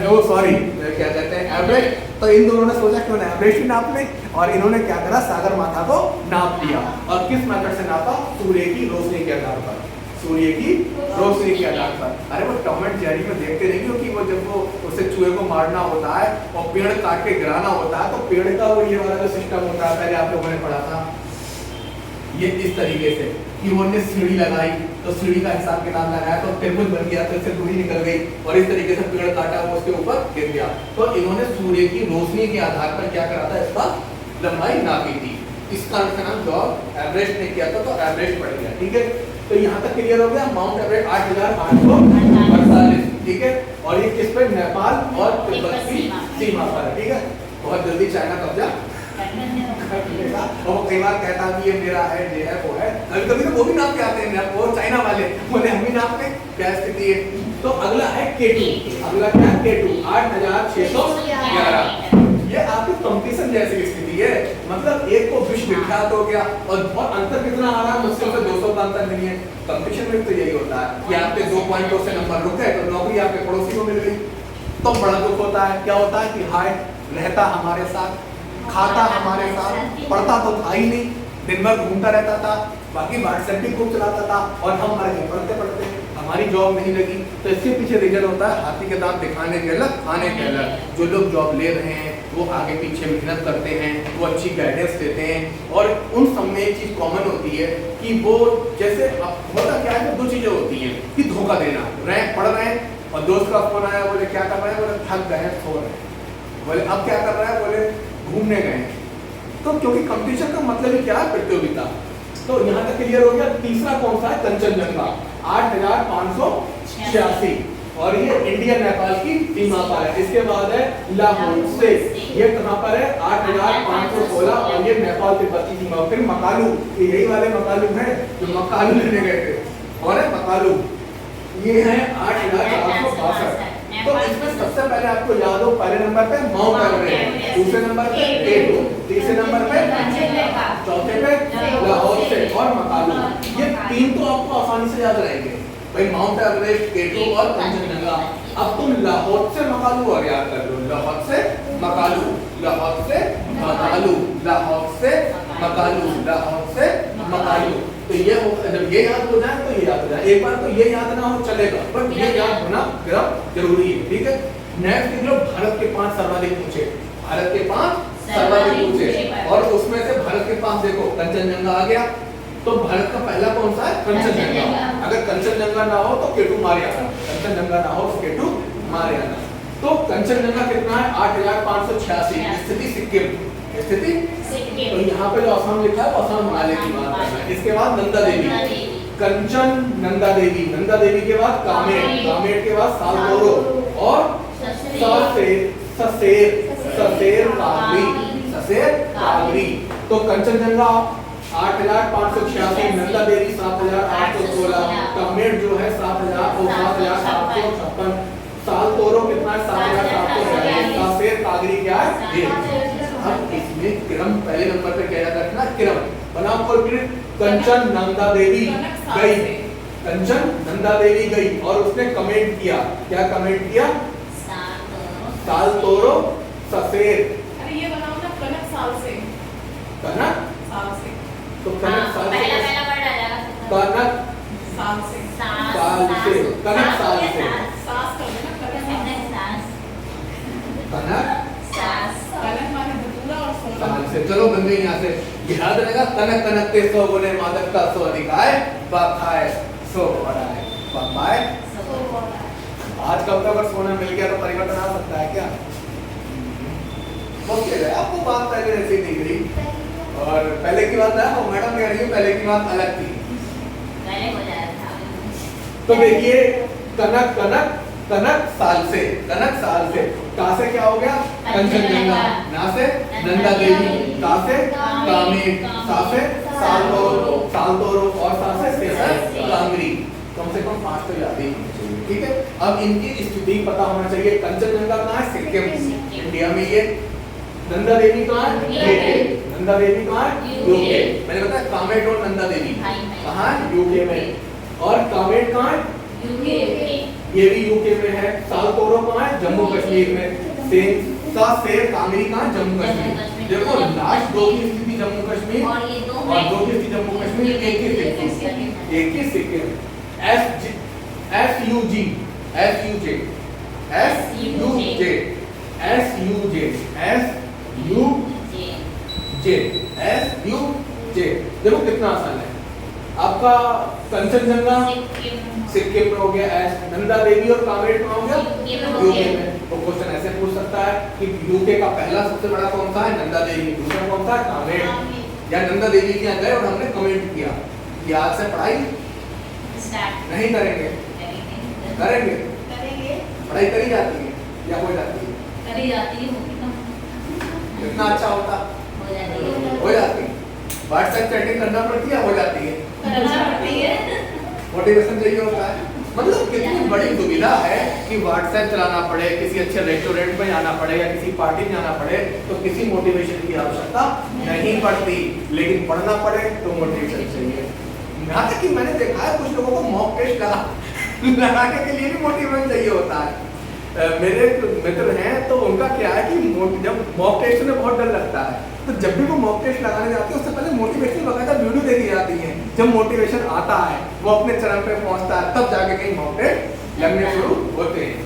वो सॉरी क्या कहते हैं एवरेस्ट, तो इन दोनों ने सोचा क्यों ना एवरेस्ट भी नाप ले, और इन्होंने क्या करा, सागर माथा को नाप लिया। और किस मेथड से नापा, सूर्य की रोशनी के आधार पर, सूर्य की रोशनी के आधार पर। अरे वो टॉम एंड जेरी में देखते नहीं हो कि वो जब वो उसे चूहे को मारना होता है और पेड़ काट के गिराना होता है, तो पेड़ का वो ये वाला जो सिस्टम होता है, पहले आप लोगों ने पढ़ा था, ये इस तरीके से कि उन्होंने सीढ़ी लगाई, तो सीढ़ी का हिसाब किताब लगाया तो टेबल बन गया, तो इससे दूरी निकल गई, और इस तरीके से पेड़ काटा वो उसके ऊपर गिर गया। तो इन्होंने सूर्य की रोशनी के आधार पर क्या करा था, इसका लंबाई नापी थी। इस कारण से नाम जॉर्ज एवरेस्ट ने किया था, तो एवरेस्ट पड़ गया। ठीक है, तो यहाँ तक क्लियर हो गया। माउंट एवरेस्ट 8,848, ठीक है, और ये किस पे, नेपाल और तिब्बत की सीमा पर है। ठीक है, बहुत जल्दी चाइना कब्जा कर लेगा, और वो कई बार कहता है कि ये मेरा है, ये है, वो है, कभी-कभी तो वो भी नाप के आते हैं, वो चाइना वाले बोले हम भी नाप लें, क्या स्थिति है। तो अगला है K2, अगला क्या है, K2 8,611। ये आपकी कंपटीशन जैसी स्थिति है, मतलब एक को विश्व विख्यात हो गया, और अंतर कितना आ रहा है, मुश्किल से 200 का अंतर नहीं है। कंपटीशन में तो यही होता है कि आपके 2 पॉइंटों से नंबर रुक गए तो नौकरी आपके पड़ोसी को मिल गई, तो बड़ा दुख होता है। क्या होता है कि हाय रहता हमारे साथ, खाता हमारे साथ, पढ़ता तो था ही नहीं, दिन भर घूमता रहता था, बाकी व्हाट्सएप भी खूब चलाता था, और हम मर गए पढ़ते पढ़ते, हमारी जॉब नहीं लगी। तो इसके पीछे रीजन होता है हाथी के दांत दिखाने के अलग, खाने के अलग। जो लोग जॉब ले रहे हैं वो आगे पीछे मेहनत करते हैं, वो अच्छी गाइडेंस देते हैं, और उन सब में एक चीज कॉमन होती है कि वो जैसे होता क्या है, 2 चीजें होती हैं कि धोखा देना, पढ़ रहे हैं और दोस्त का फोन आया, बोले क्या कर रहे हैं, बोले थक गए सो रहे हैं, बोले अब क्या कर रहा है, बोले घूमने गए। तो क्योंकि कंपटीशन का मतलब ही क्या है, प्रतियोगिता। तो यहाँ तक क्लियर हो गया। तीसरा कौन सा है, कंचनजंगा 8,586, और ये इंडिया नेपाल की सीमा पर है। इसके बाद है लाहौल से, ये कहाँ पर है, 8,516, और ये नेपाल तिब्बत की सीमा। फिर मकालू, यही वाले मकालू हैं जो मकालू लेने गए थे, और है मकालू, ये है 8,462। तो इसमें सबसे पहले आपको याद हो, पहले नंबर पे माउंट एवरेस्ट, दूसरे नंबर पे K2, तीसरे नंबर पे चौथे पे लाहौल से और मकालू। ये 3 तो आपको आसानी से याद रहेंगे भाई, माउंट एवरेस्ट, K2 और कंचनजंगा। अब तुम लाहौल से मकालू और याद कर लो, लाहौल से मकालू, लाहौल से मकालू, लाहौल से मकालू, लाहौल से मकालू। तो ये जब ये याद हो जाए तो ये याद हो जाए, एक बार तो ये याद ना हो चलेगा, पर ये याद होना क्रम जरूरी है, ठीक है। नेक्स्ट देख लो, भारत के 5 सर्वाधिक ऊंचे, भारत के 5 सर्वाधिक ऊंचे, और उसमें से भारत के 5 देखो कंचनजंगा आ गया, तो भारत का पहला कौन सा है? कंचनजंगा। अगर कंचनजंगा ना हो तो केटू मारियाना, कंचनजंगा ना हो तो केटू मारियाना। तो कंचनजंगा कितना है? 8586। स्थिति सिक्किम, स्थिति तो यहाँ पे जो असम लिखा है वो असम हिमालय की बात है। इसके बाद नंदा देवी, कंचन नंदा देवी, नंदा देवी के बाद कामेट, कामेट के बाद सालतोरो और ससेर कागरी, ससेर कागरी। तो कंचनजंगा 8586, नंदा देवी 7816, कामेट जो है 7756, सालतोरो कितना है? 7742, ससेर कागरी क्या है? ये। अब इसमें क्रम पहले नंबर पे क्या याद रखना? क्रम बनाओ कोई फिर। कंचन नंदा देवी गई, कंचन नंदा देवी गई और उसने कमेंट किया, क्या कमेंट किया? सालतोरो ससेर। अरे ये बनाओ ना कनक साल से, कनक साल से, तो कनक साल से, पहला वर्ड आ जाएगा, कनक साल से, साल से, कनक साल से, सास कर देना, कनक कनक माने धतूरा और सोना। साल से। चलो बंदे यहाँ से याद रहेगा, कनक कनक ते 100 गुने मादक का 100 अधिकाय, बाखाय 100 बढ़ाए, बाखाय। आज कब तक अगर सोना मिल गया तो परिवर्तन आ सकता है क्या? ओके, आपको बात पहले ऐसी दिख रही, और पहले की बात है वो मैडम कह रही है पहले की बात अलग थी, पहले हो जाया था। तो देखिए कनक कनक कनक साल से, कनक साल से, का से क्या हो गया? कंचनजंगा, ना से नंदा देवी, का से कामेट, सा से सालतोरो, सालतोरो और सा से सेसर कांगरी। कम से कम 5 तो याद ही होने चाहिए, ठीक है। अब इनकी स्थिति पता होना चाहिए। कंचनजंगा कहाँ है? सिक्किम, इंडिया में। ये नंदा देवी कहाँ है? यूके, नंदा देवी कहाँ है? यूके। मैंने बताया कामेट और नंदा देवी कहाँ है? यूके में। और कामेट कहाँ है? यूके, ये भी यूके में है। सालतोरो कहाँ है? जम्मू कश्मीर में। ससेर कांगरी कहाँ है? जम्मू कश्मीर। देखो लास्ट 2 की स्थिति जम्मू कश्मीर और ये 2 और 2 की स्थिति जम्मू कश्मीर, एक की स्थिति, एक ही Sikkim. SUG, SUJ, SUJ, SUJ, SUJ। देखो कितना आसान है। आपका कंचनजंगा सिक्किम में हो गया, नंदा देवी और कामेट में हो गया यूके में। तो क्वेश्चन ऐसे पूछ सकता है कि यूके का पहला सबसे बड़ा कौन सा है? नंदा देवी। दूसरा कौन सा है? कामेट। या नंदा देवी के यहाँ गए और हमने कमेंट किया कि आज से पढ़ाई नहीं करेंगे, करेंगे, पढ़ाई करी जाती है या हो जाती है? करी जाती है, कितना अच्छा होता, हो जाती है। व्हाट्सएप चैटिंग करना पड़ती है, हो जाती है, करना पड़ती है। मोटिवेशन चाहिए होता है। मतलब कितनी बड़ी दुविधा है कि व्हाट्सएप चलाना पड़े, किसी अच्छे रेस्टोरेंट में जाना पड़े या किसी पार्टी में जाना पड़े तो किसी मोटिवेशन की आवश्यकता नहीं पड़ती, लेकिन पढ़ना पड़े तो मोटिवेशन चाहिए। यहाँ तक कि मैंने देखा है कुछ लोगों को मॉक टेस्ट लगाने के लिए भी मोटिवेशन चाहिए होता है। मेरे मित्र हैं तो उनका क्या है कि जब मॉक टेस्ट में बहुत डर लगता है तो जब भी वो मॉक टेस्ट लगाने जाते हैं उससे पहले मोटिवेशन बकायदा वीडियो देखी जाती है। जब मोटिवेशन आता है, वो अपने चरम पे पहुंचता है, तब जाके कहीं मॉक टेस्ट लगने शुरू होते हैं।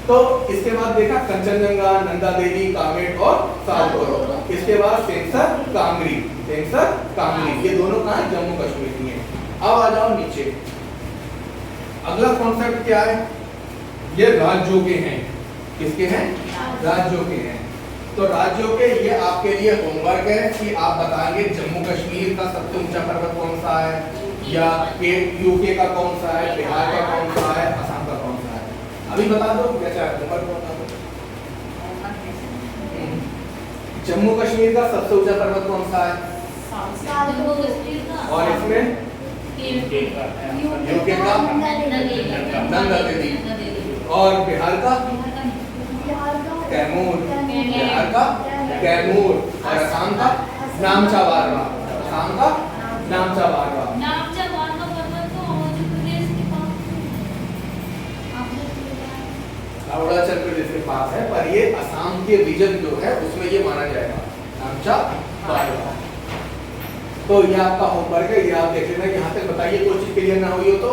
तो इसके बाद देखा कंचनजंगा, नंदा देवी, कामेट और सालतोरो। इसके बाद सेंसर कांगरी, सेंसर कांगरी, ये दोनों कहाँ है? जम्मू कश्मीर में। अब आ जाओ नीचे। अगला कॉन्सेप्ट क्या है? ये राज्यों के हैं। किसके हैं? राज्यों के हैं। तो राज्यों के ये आपके लिए होमवर्क है कि आप बताएंगे जम्मू कश्मीर का सबसे ऊंचा पर्वत कौन सा है, या यूके का कौन सा है, बिहार का कौन सा है, असम का कौन सा है। अभी बता दो, क्या चाहे होमवर्क बता दो। जम्मू कश्मीर का सबसे ऊंचा पर्वत कौन सा है? और इसमें यूके का नंदा देवी, और बिहार का कैमूर, बिहार का कैमूर, और असम का नामचा बारवा, असम का नामचा बारवा। अरुणाचल प्रदेश के पास है, पर ये असम के रीजन जो है उसमें ये माना जाएगा नामचा बारवा। तो ये आपका होमवर्क है, ये आप देख लेना। यहाँ तक बताइए कोई चीज क्लियर ना हुई हो तो